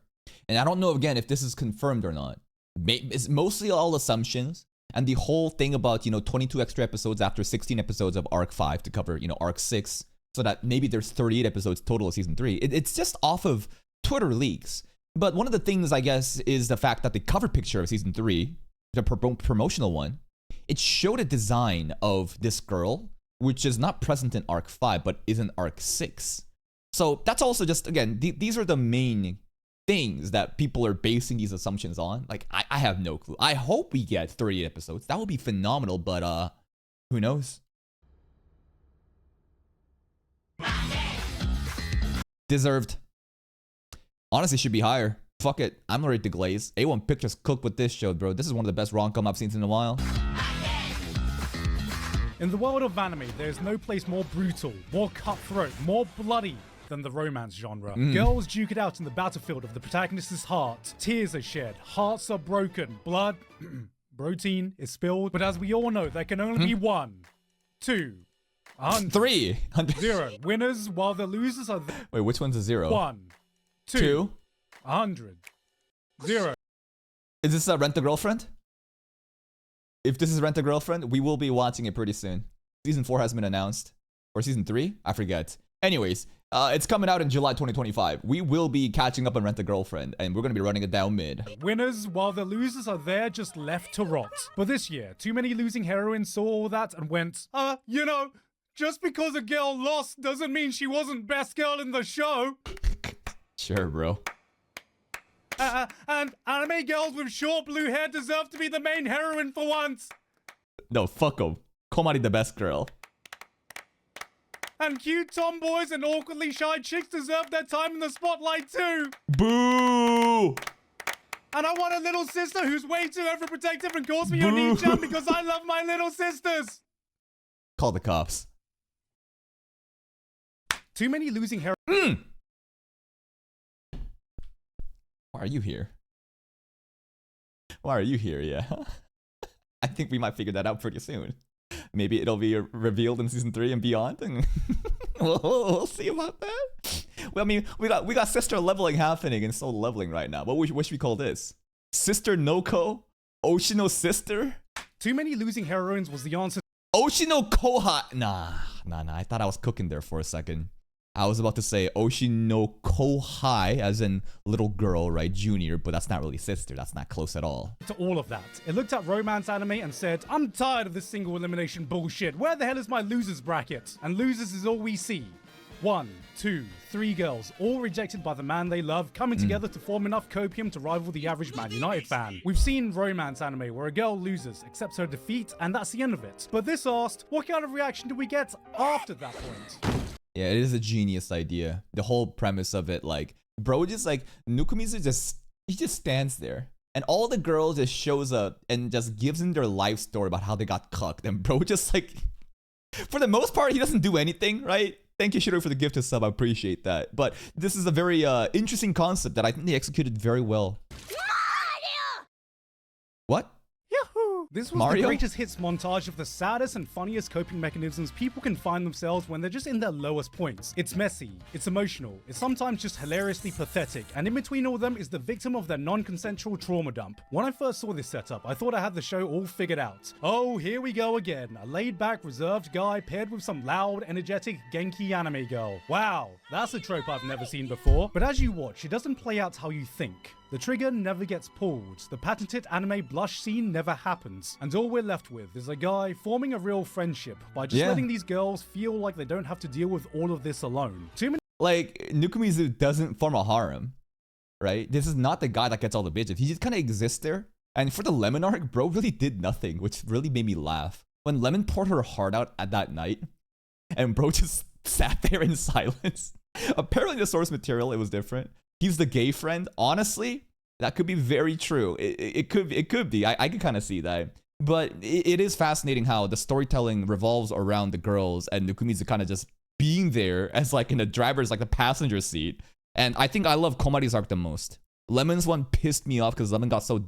and I don't know again if this is confirmed or not, it's mostly all assumptions. And the whole thing about, 22 extra episodes after 16 episodes of Arc 5 to cover, Arc 6, so that maybe there's 38 episodes total of Season 3. It's just off of Twitter leaks. But one of the things, I guess, is the fact that the cover picture of Season 3, the promotional one, it showed a design of this girl which is not present in arc 5 but is in arc 6. So that's also just, again, these are the main things that people are basing these assumptions on. Like, I have no clue. I hope we get 30 episodes. That would be phenomenal, but who knows? Deserved. Honestly, should be higher. Fuck it. I'm ready to glaze. A1 Pictures cooked with this show, bro. This is one of the best rom-com I've seen in a while. In the world of anime, there's no place more brutal, more cutthroat, more bloody than the romance genre. Girls duke it out in the battlefield of the protagonist's heart. Tears are shed, hearts are broken, blood, protein is spilled. But as we all know, there can only be 1, 2, 100, 3, 0 winners, while the losers are Wait, which one's a 0? 1, 2, 100, 0. Is this a Rent a Girlfriend? If this is Rent a Girlfriend, we will be watching it pretty soon. Season 4 has been announced. Or season 3? I forget. Anyways, it's coming out in July 2025. We will be catching up on Rent a Girlfriend, and we're going to be running it down mid. Winners, while the losers are there just left to rot. But this year, too many losing heroines saw all that and went, you know, just because a girl lost doesn't mean she wasn't best girl in the show. Sure, bro. And anime girls with short blue hair deserve to be the main heroine for once. No, fuck 'em. Komari the best girl. And cute tomboys and awkwardly shy chicks deserve their time in the spotlight too. Boo! And I want a little sister who's way too overprotective and calls me Oni-chan because I love my little sisters. Call the cops. Too many losing heroines. Why are you here? Why are you here, yeah? I think we might figure that out pretty soon. Maybe it'll be revealed in season 3 and beyond, and we'll see about that. Well, I mean, we got sister leveling happening and soul leveling right now. What should we call this? Sister Noko? Oshino sister? Too many losing heroines was the answer. Oshino Koha. Nah. I thought I was cooking there for a second. I was about to say Oshino Kohai, as in little girl, right? Junior, but that's not really sister. That's not close at all. To all of that, it looked at romance anime and said, I'm tired of this single elimination bullshit. Where the hell is my losers bracket? And losers is all we see. 1, 2, 3 girls, all rejected by the man they love, coming together to form enough copium to rival the average Man United fan. We've seen romance anime where a girl loses, accepts her defeat, and that's the end of it. But this asked, what kind of reaction do we get after that point? Yeah, it is a genius idea. The whole premise of it, like, bro, just like, Nukumizu he just stands there. And all the girls just shows up and just gives them their life story about how they got cucked. And bro just like, for the most part, he doesn't do anything, right? Thank you, Shiro, for the gift of sub. I appreciate that. But this is a very interesting concept that I think they executed very well. What? Yahoo! This was Mario? the greatest hits montage of the saddest and funniest coping mechanisms people can find themselves when they're just in their lowest points. It's messy, it's emotional, it's sometimes just hilariously pathetic, and in between all of them is the victim of their non-consensual trauma dump. When I first saw this setup, I thought I had the show all figured out. Oh, here we go again. A laid-back, reserved guy paired with some loud, energetic, Genki anime girl. Wow, that's a trope I've never seen before. But as you watch, it doesn't play out how you think. The trigger never gets pulled, the patented anime blush scene never happens, and all we're left with is a guy forming a real friendship by just letting these girls feel like they don't have to deal with all of this alone. Too many Like, Nukumizu doesn't form a harem, right? This is not the guy that gets all the bitches. He just kind of exists there. And for the Lemon arc, bro really did nothing, which really made me laugh. When Lemon poured her heart out at that night, and bro just sat there in silence. Apparently the source material, it was different. He's the gay friend. Honestly, that could be very true. It could be. I could kind of see that. But it is fascinating how the storytelling revolves around the girls and Nukumizu kind of just being there as like in the driver's, like the passenger seat. And I think I love Komari's arc the most. Lemon's one pissed me off because Lemon got so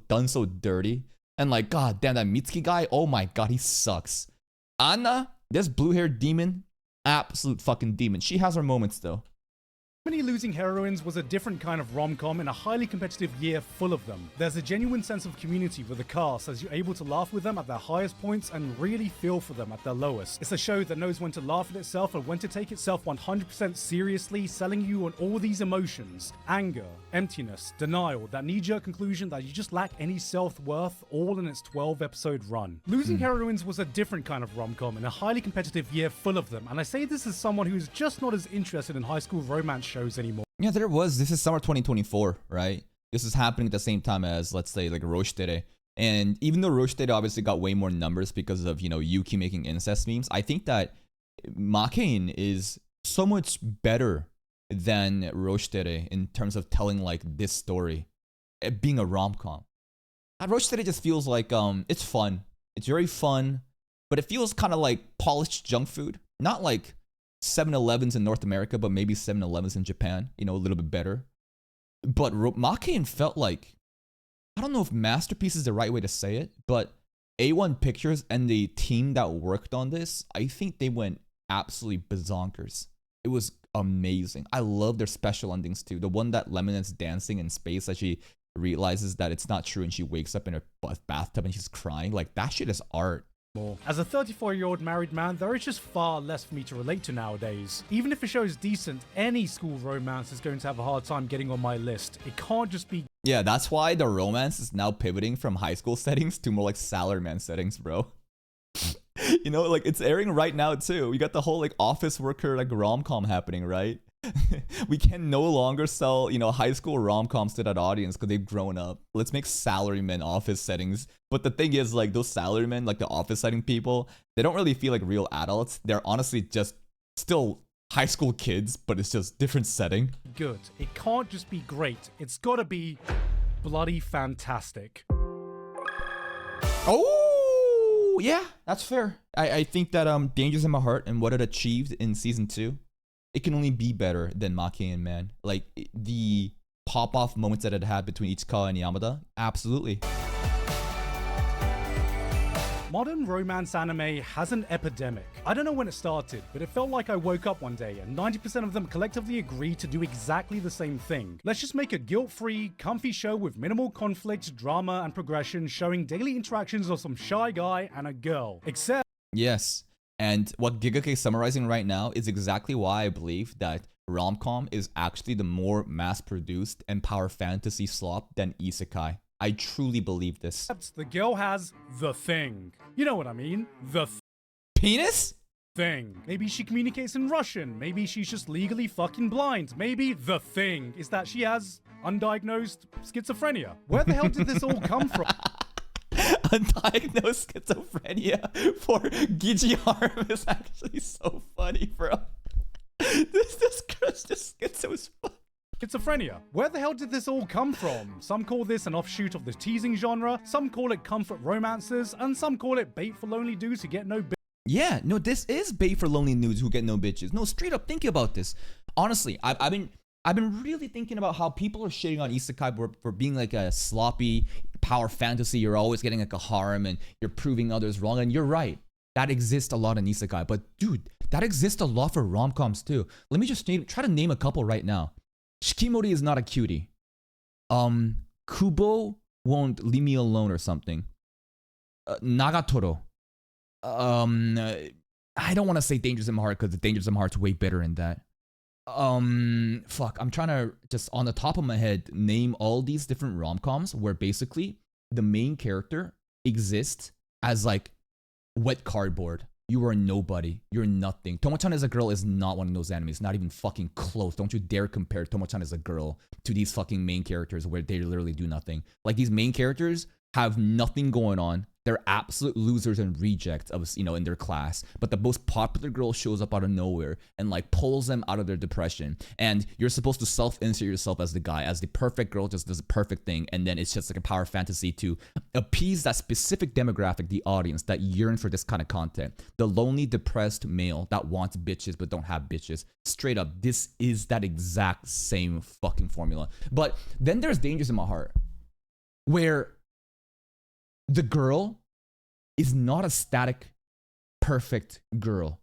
dirty. And like, god damn, that Mitsuki guy, oh my god, he sucks. Anna, this blue-haired demon, absolute fucking demon. She has her moments though. Many Losing Heroines was a different kind of rom-com in a highly competitive year full of them. There's a genuine sense of community with the cast as you're able to laugh with them at their highest points and really feel for them at their lowest. It's a show that knows when to laugh at itself and when to take itself 100% seriously, selling you on all these emotions: anger, emptiness, denial, that knee-jerk conclusion that you just lack any self-worth, all in its 12-episode run. Losing Heroines was a different kind of rom-com in a highly competitive year full of them, and I say this as someone who's just not as interested in high school romance shows anymore. Yeah, there was. This is summer 2024, right? This is happening at the same time as, let's say, like Roshtere. And even though Roshtere obviously got way more numbers because of, you know, Yuki making incest memes, I think that Makein is so much better than Roshtere in terms of telling like this story, it being a rom-com. Roshtere just feels like it's fun. It's very fun, but it feels kind of like polished junk food. Not like 7-Elevens in North America, but maybe 7-Elevens in Japan, you know, a little bit better. But Makein felt like, I don't know if masterpiece is the right way to say it, but A1 Pictures and the team that worked on this, I think they went absolutely bazonkers. It was amazing. I love their special endings too. The one that Lemon is dancing in space as she realizes that it's not true and she wakes up in her bathtub and she's crying. Like, that shit is art. As a 34-year-old married man, there is just far less for me to relate to nowadays. Even if a show is decent, any school romance is going to have a hard time getting on my list. It can't just be... Yeah, that's why the romance is now pivoting from high school settings to more like salaryman settings, bro. You know, like, it's airing right now too. We got the whole like office worker like rom-com happening, right? We can no longer sell, you know, high school rom-coms to that audience because they've grown up. Let's make salarymen office settings. But the thing is, like, those salarymen, like the office setting people, they don't really feel like real adults. They're honestly just still high school kids, but it's just different setting. Good. It can't just be great. It's gotta be bloody fantastic. Oh, yeah, that's fair. I think that Dangers in My Heart and what it achieved in season 2, it can only be better than Makein, man. Like, the pop-off moments that it had between Ichikawa and Yamada, absolutely. Modern romance anime has an epidemic. I don't know when it started, but it felt like I woke up one day and 90% of them collectively agreed to do exactly the same thing. Let's just make a guilt-free, comfy show with minimal conflict, drama, and progression, showing daily interactions of some shy guy and a girl. Except... Yes. And what Gigguk is summarizing right now is exactly why I believe that rom-com is actually the more mass-produced and power fantasy slop than isekai. I truly believe this. the girl has the thing. You know what I mean? The penis? Thing. Maybe she communicates in Russian. Maybe she's just legally fucking blind. Maybe the thing is that she has undiagnosed schizophrenia. Where the hell did this all come from? Undiagnosed schizophrenia for Gigi Harm is actually so funny, bro. This schizo is fun. Schizophrenia. Where the hell did this all come from? Some call this an offshoot of the teasing genre, some call it comfort romances, and some call it bait for lonely dudes who get no bitches. Yeah, no, this is bait for lonely dudes who get no bitches. No, straight up, think about this. Honestly, I've been really thinking about how people are shitting on isekai for being like a sloppy power fantasy. You're always getting like a harem and you're proving others wrong. And you're right. That exists a lot in isekai. But dude, that exists a lot for rom-coms too. Let me just try to name a couple right now. Shikimori is not a cutie. Kubo won't leave me alone or something. Nagatoro. I don't want to say Dangers in My Heart because the Dangers in My Heart's way better in that. Fuck, I'm trying to just on the top of my head name all these different rom-coms where basically the main character exists as like wet cardboard. You are nobody. You're nothing. Tomo-chan as a girl is not one of those animes. Not even fucking close. Don't you dare compare Tomo-chan as a girl to these fucking main characters where they literally do nothing. Like, these main characters have nothing going on. They're absolute losers and rejects of, you know, in their class. But the most popular girl shows up out of nowhere and like pulls them out of their depression. And you're supposed to self-insert yourself as the guy, as the perfect girl just does a perfect thing. And then it's just like a power fantasy to appease that specific demographic, the audience that yearn for this kind of content. The lonely, depressed male that wants bitches but don't have bitches. Straight up, this is that exact same fucking formula. But then there's Dangers in My Heart, where the girl is not a static, perfect girl.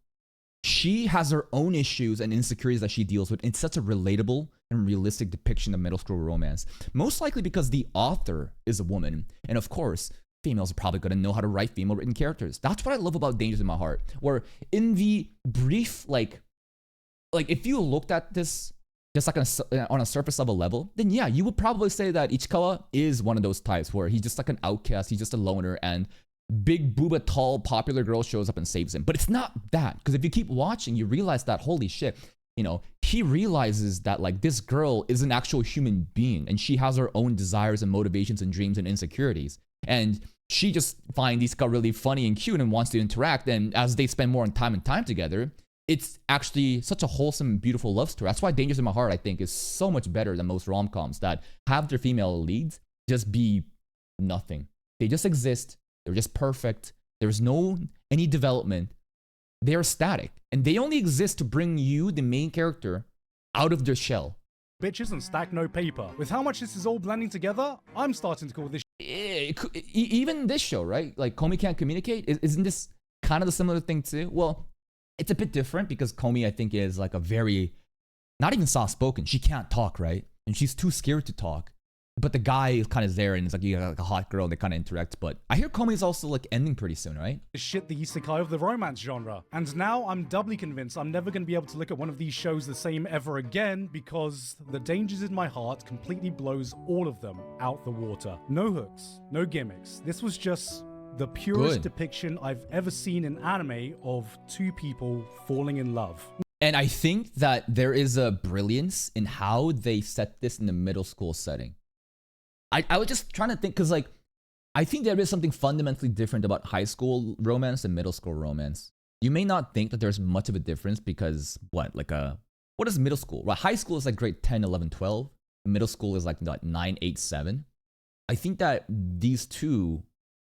she has her own issues and insecurities that she deals with in such a relatable and realistic depiction of middle school romance. Most likely because the author is a woman. And of course, females are probably going to know how to write female written characters. That's what I love about Dangers in My Heart. Where in the brief, like if you looked at this just like on a surface level, then yeah, you would probably say that Ichikawa is one of those types where he's just like an outcast, he's just a loner, and big booba tall popular girl shows up and saves him. But it's not that, because if you keep watching, you realize that holy shit, you know, he realizes that like this girl is an actual human being and she has her own desires and motivations and dreams and insecurities, and she just finds Isuka really funny and cute and wants to interact. And as they spend more time together, it's actually such a wholesome and beautiful love story. That's why Dangers in My Heart, I think, is so much better than most rom-coms that have their female leads just be nothing. They just exist. They're just perfect. There's no any development. They're static. And they only exist to bring you, the main character, out of their shell. Bitches and stack no paper. With how much this is all blending together, I'm starting to call this even this show, right? Like, Komi can't communicate? Isn't this kind of the similar thing too? Well, it's a bit different because Komi, I think, is like a very, not even soft-spoken. She can't talk, right? And she's too scared to talk. But the guy is kind of there, and it's like you got like a hot girl, and they kind of interact. But I hear Komi is also like ending pretty soon, right? shit the isekai of the romance genre. And now I'm doubly convinced I'm never going to be able to look at one of these shows the same ever again, because The Dangers in My Heart completely blows all of them out the water. No hooks, no gimmicks. This was just the purest depiction I've ever seen in anime of two people falling in love. And I think that there is a brilliance in how they set this in the middle school setting. I was just trying to think, because like, I think there is something fundamentally different about high school romance and middle school romance. You may not think that there's much of a difference because what is middle school? Well, high school is like grade 10, 11, 12. Middle school is like 9, 8, 7. I think that these two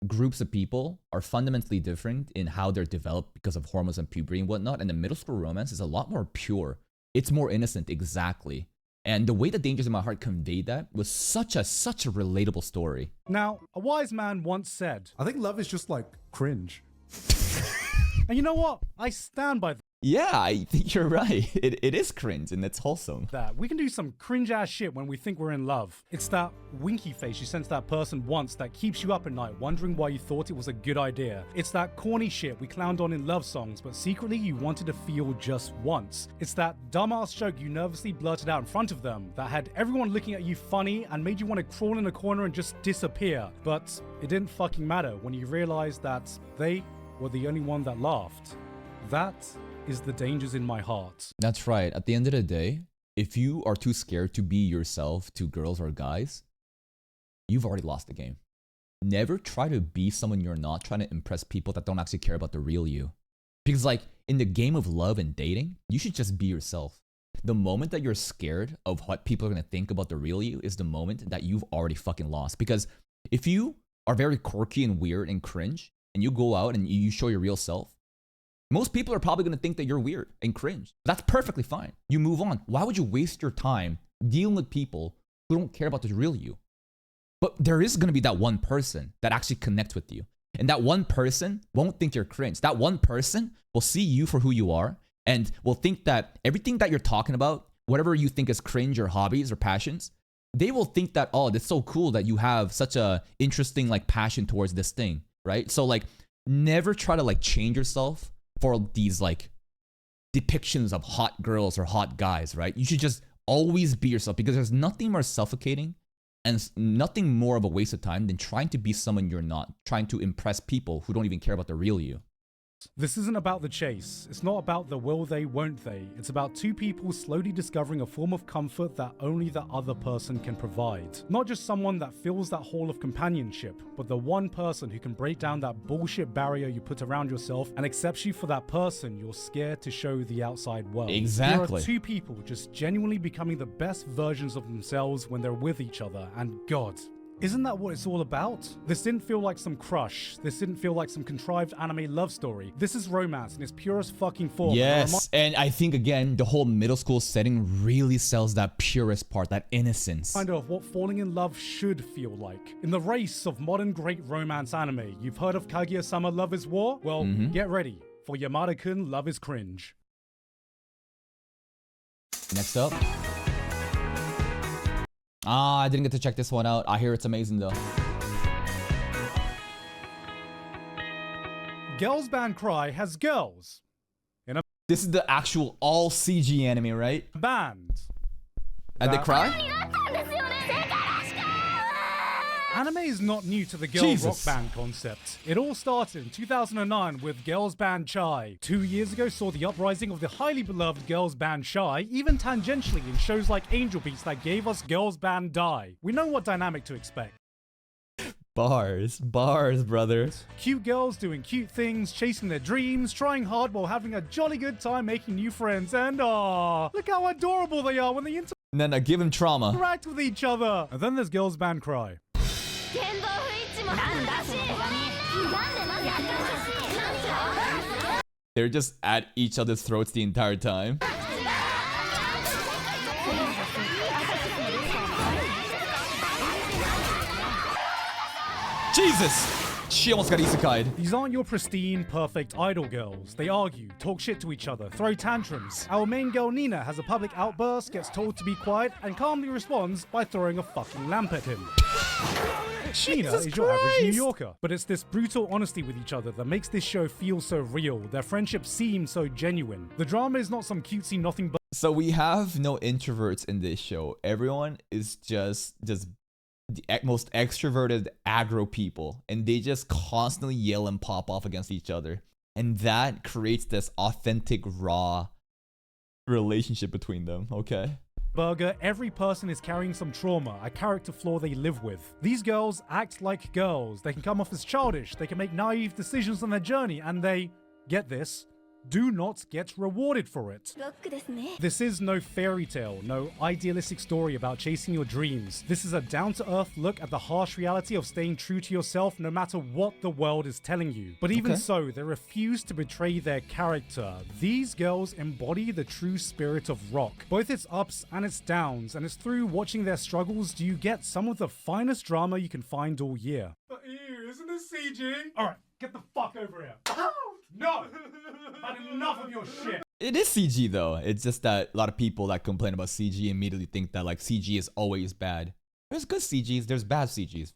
groups of people are fundamentally different in how they're developed because of hormones and puberty and whatnot. And the middle school romance is a lot more pure. It's more innocent, exactly. And the way that Dangers in My Heart conveyed that was such a relatable story. Now, a wise man once said, I think love is just like cringe. And you know what? I stand by that. Yeah, I think you're right. It is cringe and it's wholesome. We can do some cringe ass shit when we think we're in love. It's that winky face you sent to that person once that keeps you up at night wondering why you thought it was a good idea. It's that corny shit we clowned on in love songs but secretly you wanted to feel just once. It's that dumbass joke you nervously blurted out in front of them that had everyone looking at you funny and made you want to crawl in a corner and just disappear. But it didn't fucking matter when you realized that they were the only one that laughed. That is The Dangers in My Heart. That's right. At the end of the day, if you are too scared to be yourself to girls or guys, you've already lost the game. Never try to be someone you're not, trying to impress people that don't actually care about the real you. Because like in the game of love and dating, you should just be yourself. The moment that you're scared of what people are going to think about the real you is the moment that you've already fucking lost. Because if you are very quirky and weird and cringe, and you go out and you show your real self, most people are probably going to think that you're weird and cringe. That's perfectly fine. You move on. Why would you waste your time dealing with people who don't care about the real you? But there is going to be that one person that actually connects with you. And that one person won't think you're cringe. That one person will see you for who you are and will think that everything that you're talking about, whatever you think is cringe or hobbies or passions, they will think that, oh, that's so cool that you have such a interesting like passion towards this thing, right? So like never try to like change yourself for these like depictions of hot girls or hot guys, right? You should just always be yourself, because there's nothing more suffocating and nothing more of a waste of time than trying to be someone you're not, trying to impress people who don't even care about the real you. This isn't about the chase. It's not about the will they, won't they. It's about two people slowly discovering a form of comfort that only the other person can provide. Not just someone that fills that hole of companionship, but the one person who can break down that bullshit barrier you put around yourself and accepts you for that person you're scared to show the outside world. Exactly. There are two people just genuinely becoming the best versions of themselves when they're with each other, and God, isn't that what it's all about? This didn't feel like some crush. This didn't feel like some contrived anime love story. This is romance in its purest fucking form. Yes, and I think again, the whole middle school setting really sells that purest part, that innocence. Kind of what falling in love should feel like. In the race of modern great romance anime, you've heard of Kaguya-sama Love is War? Well, get ready for Yamada-kun Love is Cringe. Next up. Ah, I didn't get to check this one out. I hear it's amazing though. Girls Band Cry has girls in a This is the actual all CG anime, right? band. And they That- cry? Anime is not new to the girl Jesus. rock band concept. It all started in 2009 with Girls Band Chai. 2 years ago saw the uprising of the highly beloved Girls Band Shy, even tangentially in shows like Angel Beats that gave us Girls Band Die. We know what dynamic to expect. Bars, brother. Cute girls doing cute things, chasing their dreams, trying hard while having a jolly good time making new friends, and look how adorable they are when they And then I give him trauma. interact with each other. And then there's Girls Band Cry. They're just at each other's throats the entire time. Jesus! She almost got isekai'd. These aren't your pristine, perfect idol girls. They argue, talk shit to each other, throw tantrums. Our main girl Nina has a public outburst, gets told to be quiet, and calmly responds by throwing a fucking lamp at him. Nina is your average New Yorker. But it's this brutal honesty with each other that makes this show feel so real. Their friendship seems so genuine. The drama is not some cutesy nothing but So we have no introverts in this show. Everyone is just the most extroverted aggro people, and they just constantly yell and pop off against each other, and that creates this authentic raw relationship between them. Okay, burger. Every person is carrying some trauma, a character flaw they live with. These girls act like girls. They can come off as childish, they can make naive decisions on their journey, and they, get this, do not get rewarded for it. This is no fairy tale, no idealistic story about chasing your dreams. This is a down-to-earth look at the harsh reality of staying true to yourself no matter what the world is telling you. But even so, they refuse to betray their character. These girls embody the true spirit of rock, both its ups and its downs, and it's through watching their struggles do you get some of the finest drama you can find all year. Ew, isn't this CG? Alright, get the fuck over here. No! I've had enough of your shit. it is CG though. It's just that a lot of people that complain about CG immediately think that like CG is always bad. There's good CGs, there's bad CGs,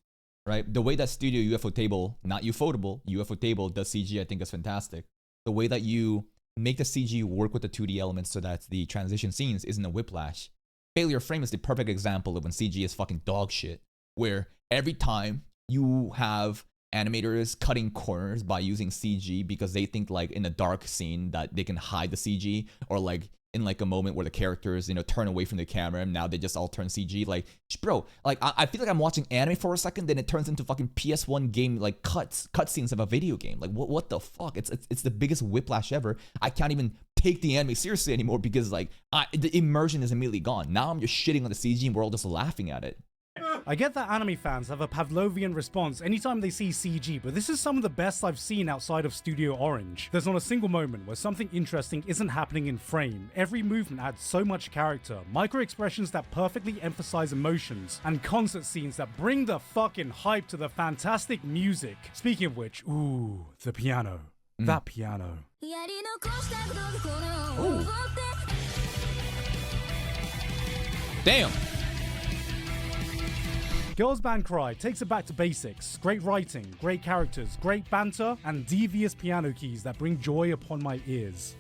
right? The way that Studio UFO Table, not Ufotable, UFO Table does CG, I think is fantastic. The way that you make the CG work with the 2D elements so that the transition scenes isn't a whiplash. Failure Frame is the perfect example of when CG is fucking dog shit, where every time you have animators cutting corners by using CG because they think like in a dark scene that they can hide the CG, or like in like a moment where the characters, you know, turn away from the camera and now they just all turn CG. Like, bro, like I feel like I'm watching anime for a second, then it turns into fucking PS1 game like cutscenes of a video game. Like what the fuck? It's the biggest whiplash ever. I can't even take the anime seriously anymore because like the immersion is immediately gone. Now I'm just shitting on the CG and we're all just laughing at it. I get that anime fans have a Pavlovian response anytime they see CG, but this is some of the best I've seen outside of Studio Orange. There's not a single moment where something interesting isn't happening in frame. Every movement adds so much character, micro-expressions that perfectly emphasize emotions, and concert scenes that bring the fucking hype to the fantastic music. Speaking of which, ooh, the piano. That piano. Ooh. Damn. Girls Band Cry takes it back to basics. Great writing, great characters, great banter, and devious piano keys that bring joy upon my ears.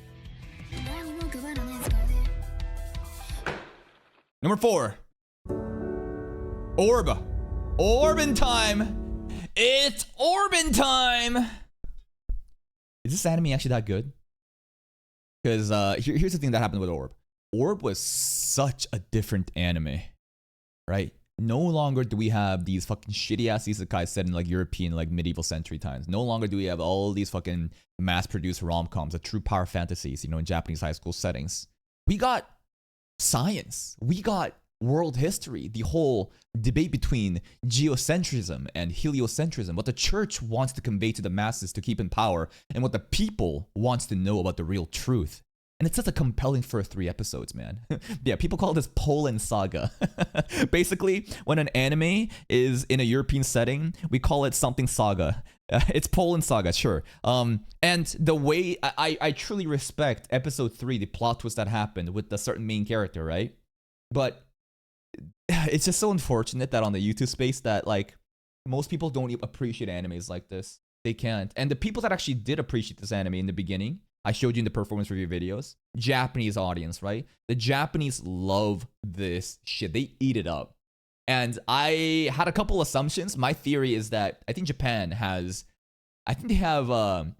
Number 4. Orb. Orbin time. It's Orbin time. Is this anime actually that good? Because here's the thing that happened with Orb. Orb was such a different anime, right? No longer do we have these fucking shitty ass isekai set in like European like medieval century times. No longer do we have all these fucking mass-produced rom-coms, the true power fantasies, you know, in Japanese high school settings. We got science. We got world history. The whole debate between geocentrism and heliocentrism, what the church wants to convey to the masses to keep in power, and what the people wants to know about the real truth. And it's such a compelling first 3 episodes, man. Yeah, people call this Poland Saga. Basically, when an anime is in a European setting, we call it something saga. It's Poland Saga, sure. And the way I truly respect episode 3, the plot twist that happened with the certain main character, right? But it's just so unfortunate that on the YouTube space that like most people don't even appreciate animes like this. They can't. And the people that actually did appreciate this anime in the beginning, I showed you in the performance review videos, Japanese audience, right? The Japanese love this shit. They eat it up. And I had a couple assumptions. My theory is that I think Japan has, I think they have,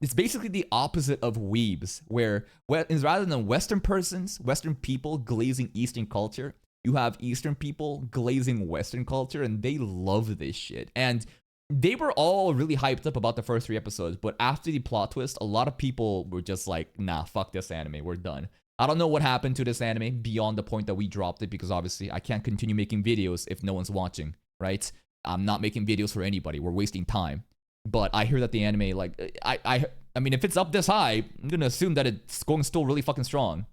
it's basically the opposite of weebs, where rather than Western persons, Western people glazing Eastern culture, you have Eastern people glazing Western culture, and they love this shit. And they were all really hyped up about the first 3 episodes, but after the plot twist, a lot of people were just like, nah, fuck this anime, we're done. I don't know what happened to this anime beyond the point that we dropped it, because obviously I can't continue making videos if no one's watching, right? I'm not making videos for anybody, we're wasting time. But I hear that the anime, like, I mean, if it's up this high, I'm gonna assume that it's going still really fucking strong.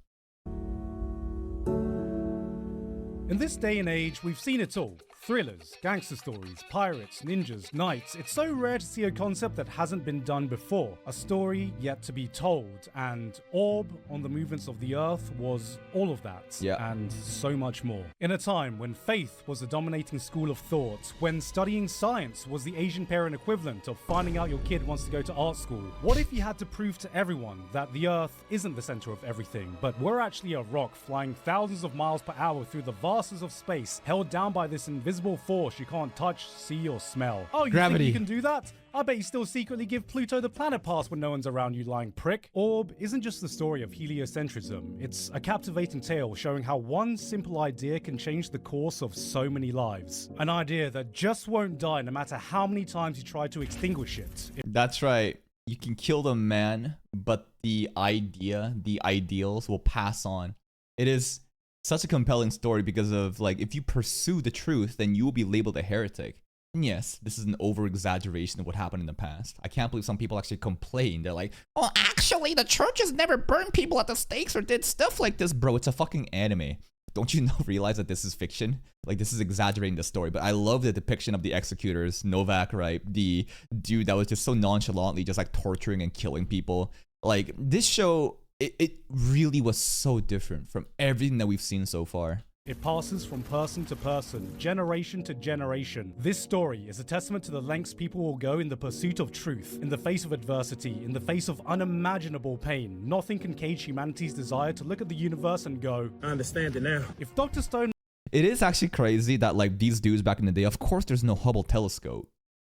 In this day and age, we've seen it all. Thrillers, gangster stories, pirates, ninjas, knights. It's so rare to see a concept that hasn't been done before. A story yet to be told. And Orb on the Movements of the Earth was all of that. Yeah. And so much more. In a time when faith was the dominating school of thought, when studying science was the Asian parent equivalent of finding out your kid wants to go to art school, what if you had to prove to everyone that the Earth isn't the center of everything, but we're actually a rock flying thousands of miles per hour through the vastness of space, held down by this invisible force you can't touch, see, or smell? Oh, you Gravity. think you can do that? I bet you still secretly give Pluto the planet pass when no one's around, you lying prick. Orb isn't just the story of heliocentrism. It's a captivating tale showing how one simple idea can change the course of so many lives. An idea that just won't die no matter how many times you try to extinguish it. That's right. You can kill the man, but the idea, the ideals will pass on. It is such a compelling story because of, like, if you pursue the truth, then you will be labeled a heretic. And yes, this is an over-exaggeration of what happened in the past. I can't believe some people actually complain. They're like, well, actually, the churches never burned people at the stakes or did stuff like this. Bro, it's a fucking anime. Don't you realize that this is fiction? Like, this is exaggerating the story. But I love the depiction of the executors. Novak, right? The dude that was just so nonchalantly just, like, torturing and killing people. Like, this show, it really was so different from everything that we've seen so far. It passes from person to person, generation to generation. This story is a testament to the lengths people will go in the pursuit of truth, in the face of adversity, in the face of unimaginable pain. Nothing can cage humanity's desire to look at the universe and go, I understand it now. If Dr. Stone... It is actually crazy that, like, these dudes back in the day, of course there's no Hubble telescope.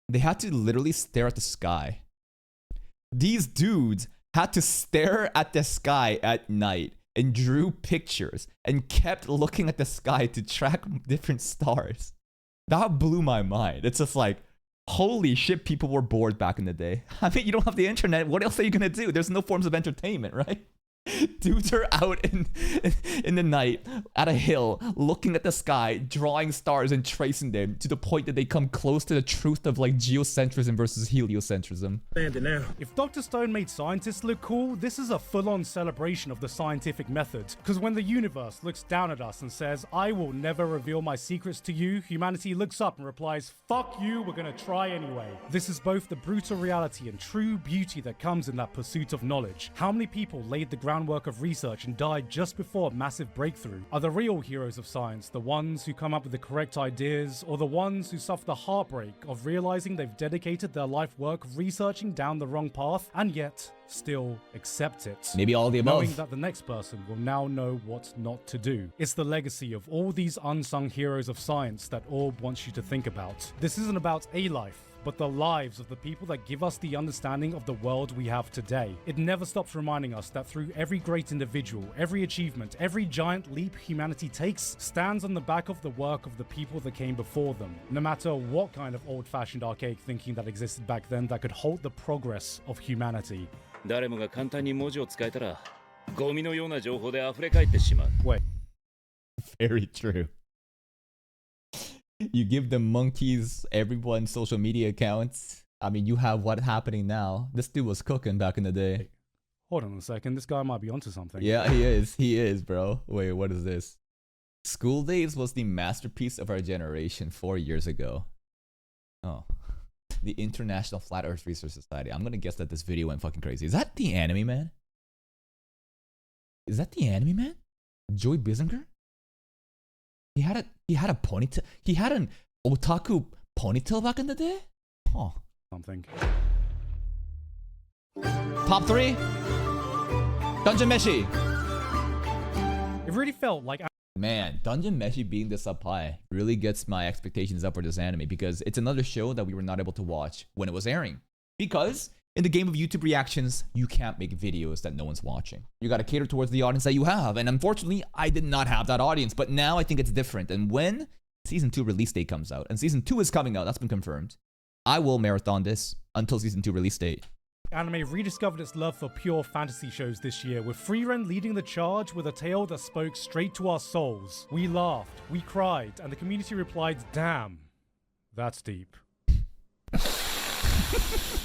They had to literally stare at the sky. These dudes had to stare at the sky at night and drew pictures and kept looking at the sky to track different stars. That blew my mind. It's just like, holy shit, people were bored back in the day. I mean, you don't have the internet. What else are you gonna do? There's no forms of entertainment, right? Dudes are out in the night at a hill looking at the sky, drawing stars and tracing them to the point that they come close to the truth of, like, geocentrism versus heliocentrism. If Dr. Stone made scientists look cool, this is a full-on celebration of the scientific method. Because when the universe looks down at us and says, I will never reveal my secrets to you, humanity looks up and replies, fuck you, we're gonna try anyway. This is both the brutal reality and true beauty that comes in that pursuit of knowledge. How many people laid the groundwork of research and died just before a massive breakthrough? Are the real heroes of science the ones who come up with the correct ideas, or the ones who suffer the heartbreak of realizing they've dedicated their life work researching down the wrong path and yet still accept it? Maybe all the above. Knowing that the next person will now know what not to do. It's the legacy of all these unsung heroes of science that Orb wants you to think about. This isn't about a life, but the lives of the people that give us the understanding of the world we have today. It never stops reminding us that through every great individual, every achievement, every giant leap humanity takes stands on the back of the work of the people that came before them. No matter what kind of old-fashioned archaic thinking that existed back then that could halt the progress of humanity. 誰もが簡単に文字を使えたら、ゴミのような情報で溢れ返ってしまう。Wait. Very true. You give the monkeys everyone's social media accounts. I mean, you have what happening now. This dude was cooking back in the day. Hold on a second, this guy might be onto something. Yeah, he is. He is, bro. Wait, what is this? School Days was the masterpiece of our generation 4 years ago. Oh. The International Flat Earth Research Society. I'm gonna guess that this video went fucking crazy. Is that the anime man? Is that the anime man? Joey Bissinger? He had a ponytail. He had an otaku ponytail back in the day? Huh. Something. Top 3? Dungeon Meshi. It really felt like... Man, Dungeon Meshi being this up high really gets my expectations up for this anime because it's another show that we were not able to watch when it was airing. Because in the game of YouTube reactions, you can't make videos that no one's watching. You gotta cater towards the audience that you have. And unfortunately, I did not have that audience. But now I think it's different. And when Season 2 release date comes out, and Season 2 is coming out, that's been confirmed, I will marathon this until Season 2 release date. Anime rediscovered its love for pure fantasy shows this year, with Freeren leading the charge with a tale that spoke straight to our souls. We laughed, we cried, and the community replied, damn, that's deep.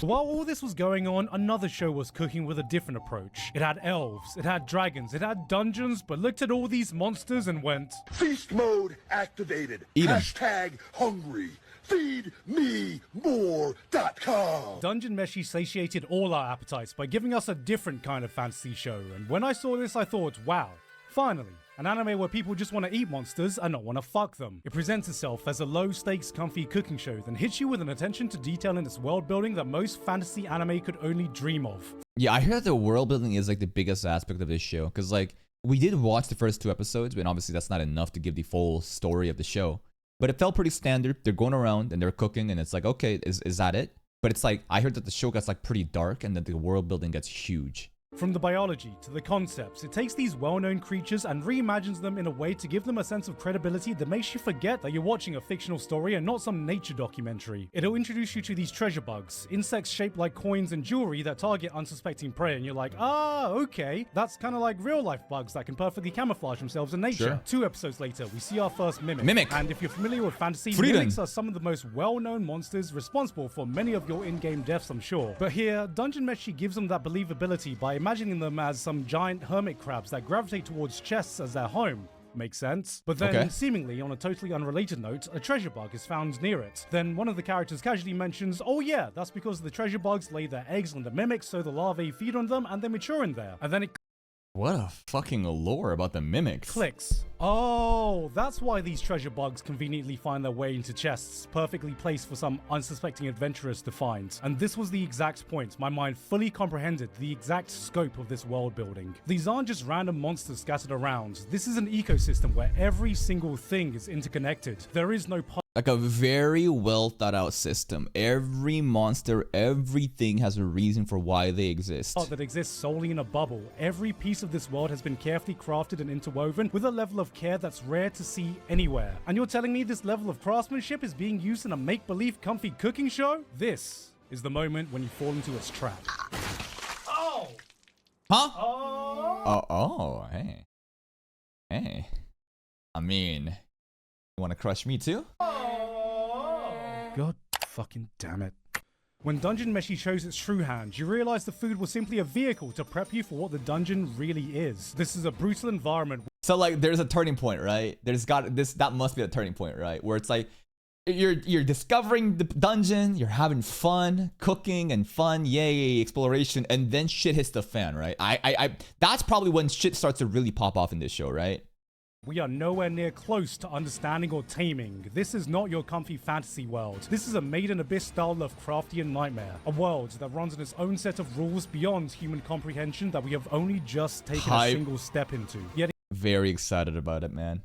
While all this was going on, another show was cooking with a different approach. It had elves, it had dragons, it had dungeons, but looked at all these monsters and went, Feast mode activated. Hashtag hungry. FeedMeMore.com. Dungeon Meshi satiated all our appetites by giving us a different kind of fantasy show, and when I saw this I thought, wow, finally, an anime where people just want to eat monsters and not want to fuck them. It presents itself as a low-stakes, comfy cooking show, then hits you with an attention to detail in its world building that most fantasy anime could only dream of. Yeah, I hear that the world building is like the biggest aspect of this show, because like, we did watch the first 2 episodes, but obviously that's not enough to give the full story of the show. But it felt pretty standard. They're going around and they're cooking and it's like, okay, is that it? But it's like, I heard that the show gets like pretty dark and that the world building gets huge. From the biology to the concepts, it takes these well-known creatures and reimagines them in a way to give them a sense of credibility that makes you forget that you're watching a fictional story and not some nature documentary. It'll introduce you to these treasure bugs, insects shaped like coins and jewelry that target unsuspecting prey, and you're like, ah, okay, that's kind of like real-life bugs that can perfectly camouflage themselves in nature. Sure. 2 episodes later, we see our first mimic. And if you're familiar with fantasy, mimics are some of the most well-known monsters responsible for many of your in-game deaths, I'm sure. But here, Dungeon Meshi gives them that believability by imagining them as some giant hermit crabs that gravitate towards chests as their home. Makes sense. But then, seemingly on a totally unrelated note, a treasure bug is found near it. Then one of the characters casually mentions, oh yeah, that's because the treasure bugs lay their eggs on the mimics so the larvae feed on them and they mature in there. And then it What a fucking allure about the mimics. clicks. Oh, that's why these treasure bugs conveniently find their way into chests, perfectly placed for some unsuspecting adventurers to find. And this was the exact point. My mind fully comprehended the exact scope of this world building. These aren't just random monsters scattered around. This is an ecosystem where every single thing is interconnected. There is no like a very well thought out system. Every monster, everything has a reason for why they exist. That exists solely in a bubble. Every piece of this world has been carefully crafted and interwoven with a level of care that's rare to see anywhere. And you're telling me this level of craftsmanship is being used in a make-believe comfy cooking show? This is the moment when you fall into its trap. Oh! Huh? Oh! Hey. Hey. I mean, you want to crush me too? God fucking damn it. When Dungeon Meshi shows its true hand, you realize the food was simply a vehicle to prep you for what the dungeon really is. This is a brutal environment. So like there's a turning point, right? That must be a turning point, right? Where it's like you're discovering the dungeon, you're having fun, cooking and fun, yay, exploration, and then shit hits the fan, right? I that's probably when shit starts to really pop off in this show, right? We are nowhere near close to understanding or taming. This is not your comfy fantasy world. This is a Made in Abyss style Lovecraftian nightmare. A world that runs on its own set of rules beyond human comprehension that we have only just taken a single step into. Yet very excited about it, man.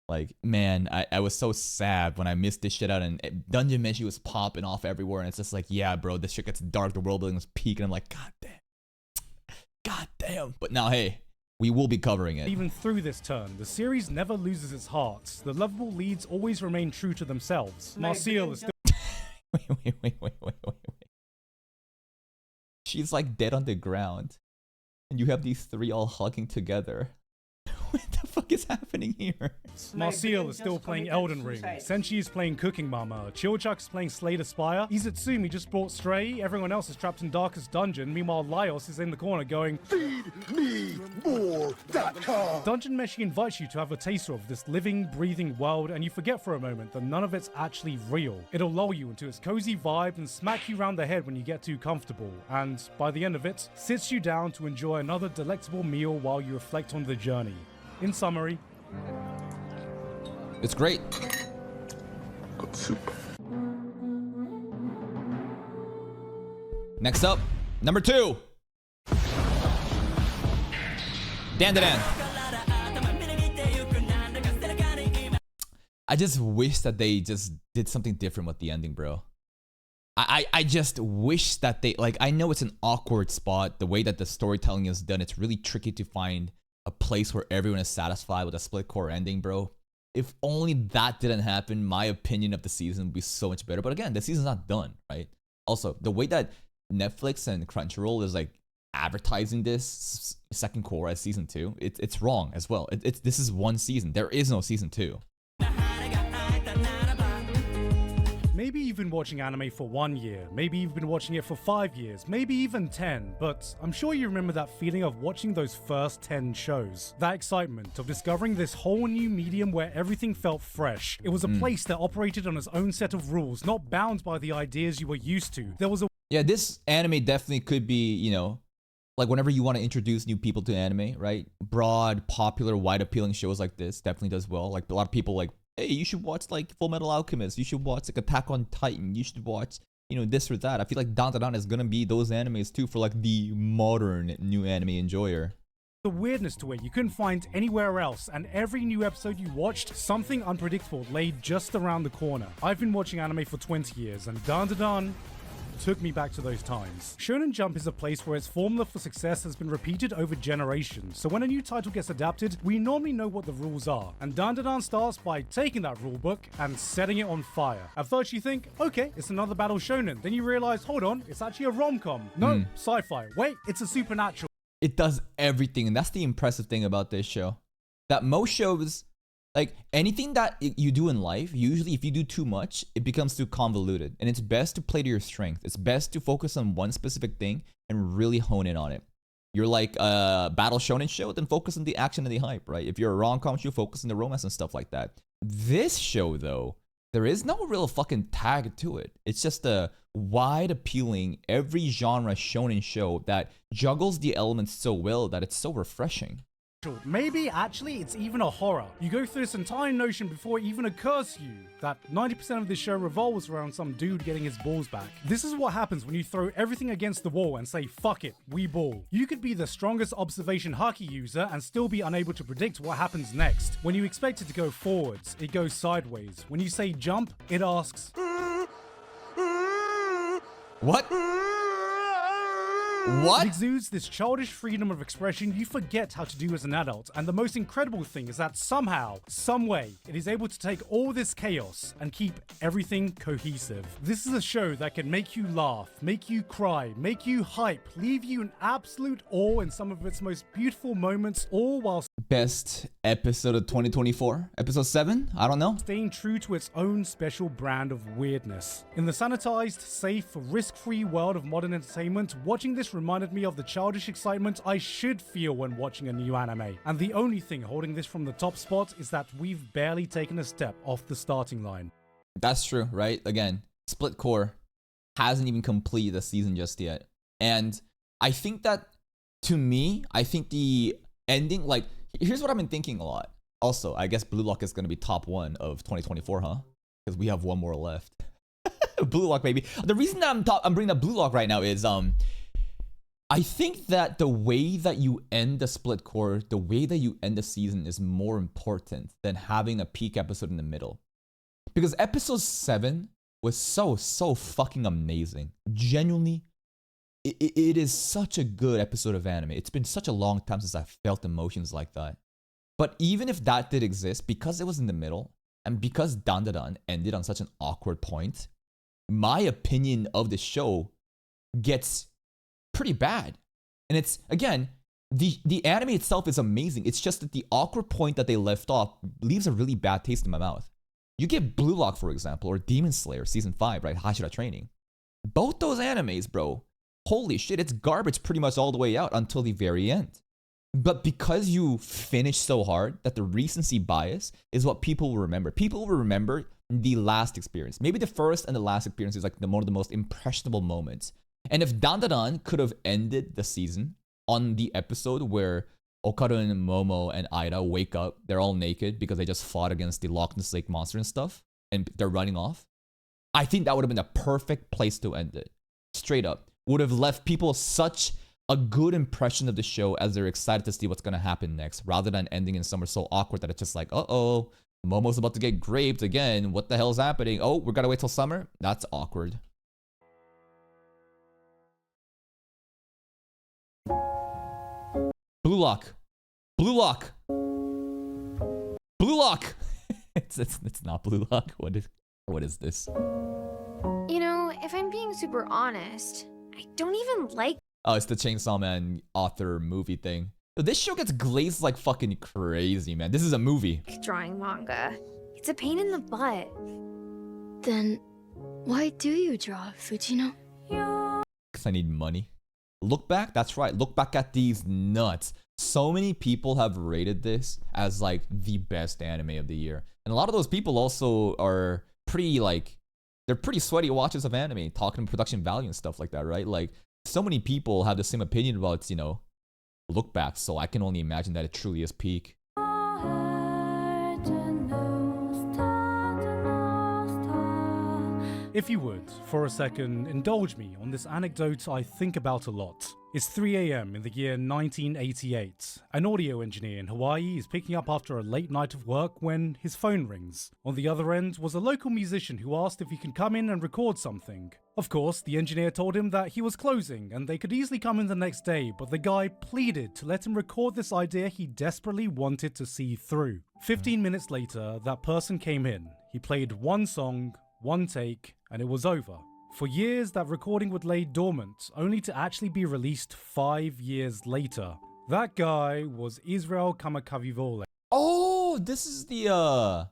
Like, man, I was so sad when I missed this shit out and Dungeon Meshi was popping off everywhere and it's just like, yeah, bro, this shit gets dark, the world building was peaking. I'm like, god damn. God damn. But now, hey, we will be covering it. Even through this turn, the series never loses its heart. The lovable leads always remain true to themselves. Marcel is still... Wait. She's like dead on the ground. And you have these 3 all hugging together. What the fuck is happening here? Marcial is still playing Elden Ring. Senshi is playing Cooking Mama. Chilchuck is playing Slay the Spire. Izutsumi just brought Stray. Everyone else is trapped in Darkest Dungeon. Meanwhile, Laios is in the corner going, FeedMeMore.com. Dungeon Meshi invites you to have a taster of this living, breathing world, and you forget for a moment that none of it's actually real. It'll lull you into its cozy vibe and smack you round the head when you get too comfortable, and by the end of it, sits you down to enjoy another delectable meal while you reflect on the journey. In summary, it's great. Good soup. Next up, number 2. Dan. I just wish that they just did something different with the ending, bro. I just wish that they, like, I know it's an awkward spot. The way that the storytelling is done, it's really tricky to find a place where everyone is satisfied with a split core ending, bro. If only that didn't happen, my opinion of the season would be so much better. But again, the season's not done, right? Also, the way that Netflix and Crunchyroll is like advertising this second core as season 2, it's wrong as well. This is one season. There is no season 2. maybe you've been watching anime for 1 year, maybe you've been watching it for 5 years, maybe even 10, but I'm sure you remember that feeling of watching those first 10 shows. That excitement of discovering this whole new medium where everything felt fresh. It was a place that operated on its own set of rules, not bound by the ideas you were used to. There was a this anime definitely could be, you know, like whenever you want to introduce new people to anime, right? Broad, popular, wide appealing shows like this definitely does well. Like a lot of people like, hey, you should watch like Full Metal Alchemist. You should watch like Attack on Titan. You should watch, you know, this or that. I feel like Down to Down is gonna be those animes too for like the modern new anime enjoyer. The weirdness to it you couldn't find anywhere else, and every new episode you watched, something unpredictable lay just around the corner. I've been watching anime for 20 years, and Down to Down took me back to those times. Shonen Jump is a place where its formula for success has been repeated over generations, so when a new title gets adapted, we normally know what the rules are, and Dan starts by taking that rulebook and setting it on fire. At first you think, okay, it's another battle shonen, then you realize, hold on, it's actually a rom-com. No, sci-fi. Wait, it's a supernatural. It does everything, and that's the impressive thing about this show. That most shows, like anything that you do in life, usually if you do too much, it becomes too convoluted. And it's best to play to your strength. It's best to focus on one specific thing and really hone in on it. You're like a battle shonen show, then focus on the action and the hype, right? If you're a rom-com show, focus on the romance and stuff like that. This show, though, there is no real fucking tag to it. It's just a wide appealing, every genre shonen show that juggles the elements so well that it's so refreshing. Maybe actually it's even a horror. You go through this entire notion before it even occurs to you that 90% of this show revolves around some dude getting his balls back. This is what happens when you throw everything against the wall and say, fuck it, we ball. You could be the strongest observation haki user and still be unable to predict what happens next. When you expect it to go forwards, it goes sideways. When you say jump, it asks, what? What? It exudes this childish freedom of expression you forget how to do as an adult, and the most incredible thing is that somehow, some way, it is able to take all this chaos and keep everything cohesive. This is a show that can make you laugh, make you cry, make you hype, leave you in absolute awe in some of its most beautiful moments, all while Best episode of 2024? Episode 7? I don't know. staying true to its own special brand of weirdness. In the sanitized, safe, risk-free world of modern entertainment, watching this reminded me of the childish excitement I should feel when watching a new anime. And the only thing holding this from the top spot is that we've barely taken a step off the starting line. That's true, right? Again, Split Core hasn't even completed the season just yet. And I think that, to me, I think the ending, like, here's what I've been thinking a lot. Also, I guess Blue Lock is going to be top 1 of 2024, huh? Because we have one more left. Blue Lock, baby. The reason that I'm bringing up Blue Lock right now is, I think that the way that you end the Split Core, the way that you end the season is more important than having a peak episode in the middle. Because episode 7 was so fucking amazing. Genuinely, it is such a good episode of anime. It's been such a long time since I felt emotions like that. But even if that did exist, because it was in the middle, and because Dandadan ended on such an awkward point, my opinion of the show gets pretty bad. And it's, again, The anime itself is amazing. It's just that the awkward point that they left off leaves a really bad taste in my mouth. You get Blue Lock, for example, or Demon Slayer Season 5, right? Hashira Training. Both those animes, bro, holy shit, it's garbage pretty much all the way out until the very end. But because you finish so hard that the recency bias is what people will remember. People will remember the last experience. Maybe the first and the last experience is like one of the most impressionable moments. And if Dandadan could have ended the season on the episode where Okaru and Momo and Aira wake up, they're all naked because they just fought against the Loch Ness Lake monster and stuff, and they're running off, I think that would have been a perfect place to end it. Straight up. Would have left people such a good impression of the show as they're excited to see what's going to happen next, rather than ending in somewhere so awkward that it's just like, uh-oh, Momo's about to get raped again. What the hell's happening? Oh, we gotta wait till summer? That's awkward. Blue Lock. Blue Lock. Blue Lock. it's not Blue Lock. What is this? You know, if I'm being super honest, I don't even like. Oh, it's the Chainsaw Man author movie thing. This show gets glazed like fucking crazy, man. This is a movie. Drawing manga. It's a pain in the butt. Then why do you draw, Fujino? Because I need money. Look back, that's right. Look back at these nuts. So many people have rated this as like the best anime of the year. And a lot of those people also are pretty like, they're pretty sweaty watchers of anime, talking production value and stuff like that, right? Like, so many people have the same opinion about, you know, look back, so I can only imagine that it truly is peak. If you would, for a second, indulge me on this anecdote I think about a lot. It's 3 AM in the year 1988. An audio engineer in Hawaii is picking up after a late night of work when his phone rings. On the other end was a local musician who asked if he could come in and record something. Of course, the engineer told him that he was closing and they could easily come in the next day, but the guy pleaded to let him record this idea he desperately wanted to see through. 15 minutes later, that person came in. He played one song, one take, and it was over. For years, that recording would lay dormant, only to actually be released 5 years later. That guy was Israel Kamakawiwo'ole. Oh, this is the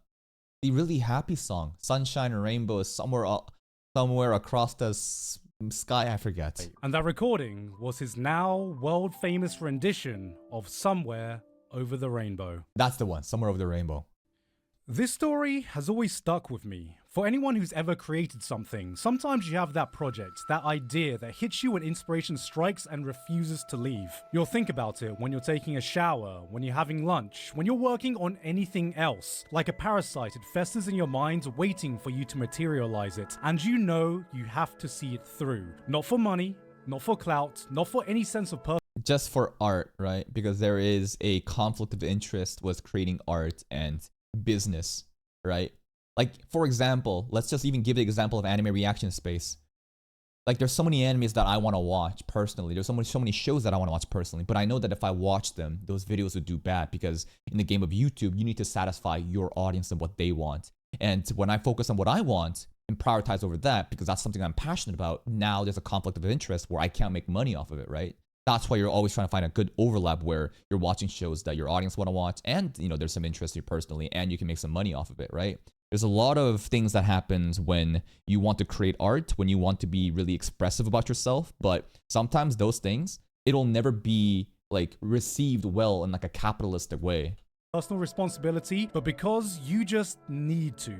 really happy song. Sunshine and Rainbow is somewhere across the sky, I forget. And that recording was his now world-famous rendition of Somewhere Over the Rainbow. That's the one, Somewhere Over the Rainbow. This story has always stuck with me. For anyone who's ever created something, sometimes you have that project, that idea that hits you when inspiration strikes and refuses to leave. You'll think about it when you're taking a shower, when you're having lunch, when you're working on anything else. Like a parasite, it festers in your mind waiting for you to materialize it. And you know you have to see it through. Not for money, not for clout, not for any sense of purpose. Just for art, right? Because there is a conflict of interest with creating art and business, right? Like, for example, let's just even give the example of anime reaction space. Like, there's so many animes that I want to watch personally. There's so many shows that I want to watch personally. But I know that if I watch them, those videos would do bad because in the game of YouTube, you need to satisfy your audience and what they want. And when I focus on what I want and prioritize over that, because that's something I'm passionate about, now there's a conflict of interest where I can't make money off of it, right? That's why you're always trying to find a good overlap where you're watching shows that your audience want to watch and, you know, there's some interest in you personally and you can make some money off of it, right? There's a lot of things that happens when you want to create art, when you want to be really expressive about yourself, but sometimes those things, it'll never be like received well in like a capitalistic way. Personal responsibility, but because you just need to.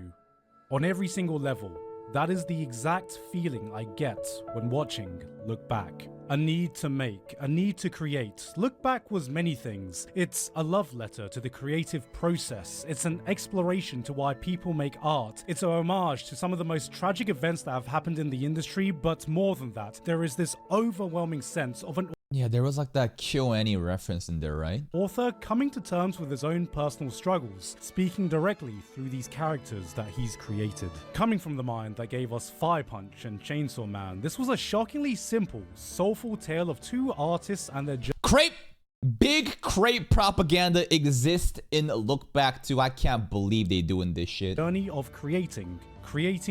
On every single level. That is the exact feeling I get when watching Look Back. A need to make, a need to create. Look Back was many things. It's a love letter to the creative process. It's an exploration to why people make art. It's a homage to some of the most tragic events that have happened in the industry, but more than that, there is this overwhelming sense of an Yeah, there was like that Kill Annie reference in there, right? author coming to terms with his own personal struggles, speaking directly through these characters that he's created. Coming from the mind that gave us Fire Punch and Chainsaw Man, this was a shockingly simple, soulful tale of two artists and their Crepe! Big crepe propaganda exists in Look Back too. I can't believe they doing this shit. journey of creating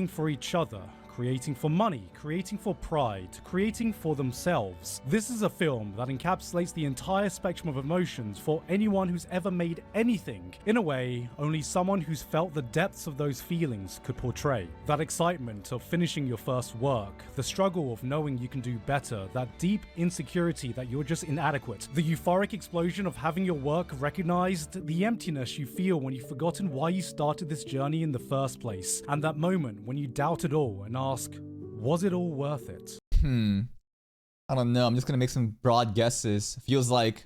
for each other, creating for money, creating for pride, creating for themselves. This is a film that encapsulates the entire spectrum of emotions for anyone who's ever made anything in a way only someone who's felt the depths of those feelings could portray. That excitement of finishing your first work, the struggle of knowing you can do better, that deep insecurity that you're just inadequate, the euphoric explosion of having your work recognized, the emptiness you feel when you've forgotten why you started this journey in the first place, and that moment when you doubt it all and ask, was it all worth it? I don't know. I'm just gonna make some broad guesses. Feels like,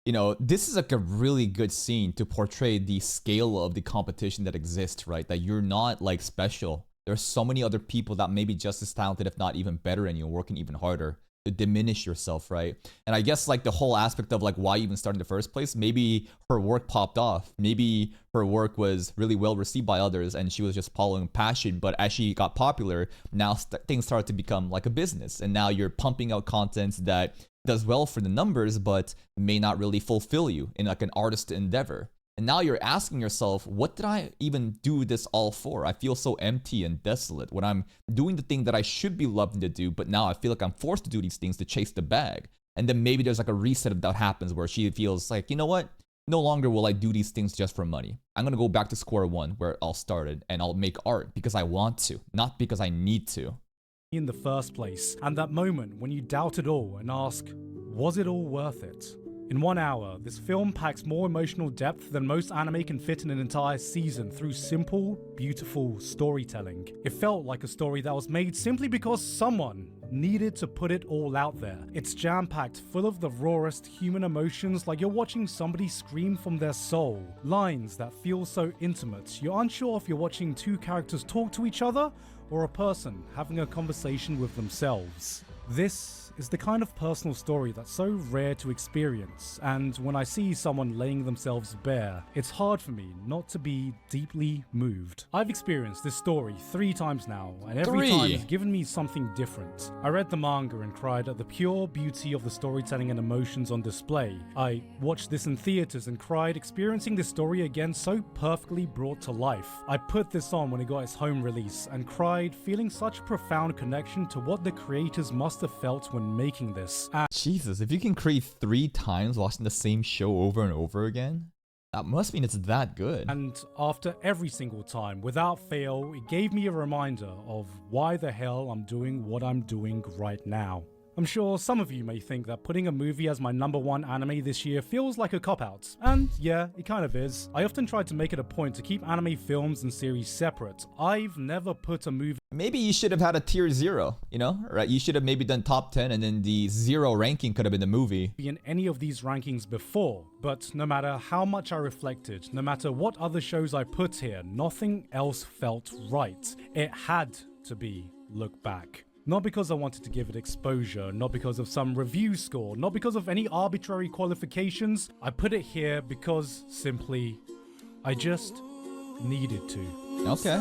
you know, this is like a really good scene to portray the scale of the competition that exists, right? That you're not like special. There's so many other people that may be just as talented, if not even better, and you're working even harder to diminish yourself, right? And I guess like the whole aspect of like why you even started in the first place, maybe her work popped off. Maybe her work was really well received by others and she was just following passion. But as she got popular, now things started to become like a business. And now you're pumping out content that does well for the numbers, but may not really fulfill you in like an artist endeavor. And now you're asking yourself, what did I even do this all for? I feel so empty and desolate when I'm doing the thing that I should be loving to do, but now I feel like I'm forced to do these things to chase the bag. And then maybe there's like a reset that happens where she feels like, you know what? No longer will I do these things just for money. I'm gonna go back to square one where it all started and I'll make art because I want to, not because I need to. In the first place, and that moment when you doubt it all and ask, was it all worth it? In 1 hour, this film packs more emotional depth than most anime can fit in an entire season through simple, beautiful storytelling. It felt like a story that was made simply because someone needed to put it all out there. It's jam-packed full of the rawest human emotions, like you're watching somebody scream from their soul. Lines that feel so intimate, you're unsure if you're watching two characters talk to each other or a person having a conversation with themselves. This is the kind of personal story that's so rare to experience, and when I see someone laying themselves bare, it's hard for me not to be deeply moved. I've experienced this story 3 times now, and every time it's given me something different. I read the manga and cried at the pure beauty of the storytelling and emotions on display. I watched this in theaters and cried experiencing this story again so perfectly brought to life. I put this on when it got its home release and cried feeling such a profound connection to what the creators must have felt when making this. Jesus, if you can cry 3 times watching the same show over and over again, that must mean it's that good. And after every single time, without fail, it gave me a reminder of why the hell I'm doing what I'm doing right now. I'm sure some of you may think that putting a movie as my #1 anime this year feels like a cop-out. And yeah, it kind of is. I often try to make it a point to keep anime films and series separate. I've never put a movie... Maybe you should have had a tier 0, you know? Right? You should have maybe done top 10 and then the 0 ranking could have been the movie. ...in any of these rankings before. But no matter how much I reflected, no matter what other shows I put here, nothing else felt right. It had to be Look Back. Not because I wanted to give it exposure, not because of some review score, not because of any arbitrary qualifications. I put it here because, simply, I just needed to. Okay.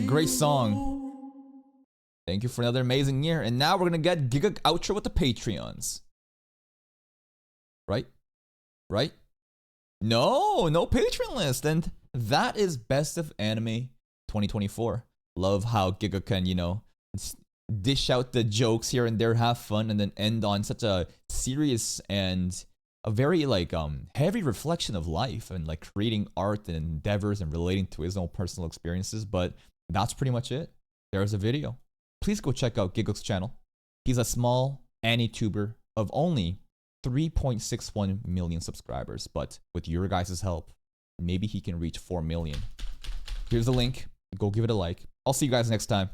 Great song. Thank you for another amazing year. And now we're gonna get Gigguk outro with the Patreons. Right? Right? No Patreon list. And that is Best of Anime 2024. Love how Gigguk can, you know, dish out the jokes here and there, have fun, and then end on such a serious and a very like heavy reflection of life and like creating art and endeavors and relating to his own personal experiences. But that's pretty much it. There's a video. Please go check out Gigguk's channel. He's a small AniTuber of only 3.61 million subscribers, but with your guys' help, maybe he can reach 4 million. Here's the link. Go give it a like. I'll see you guys next time.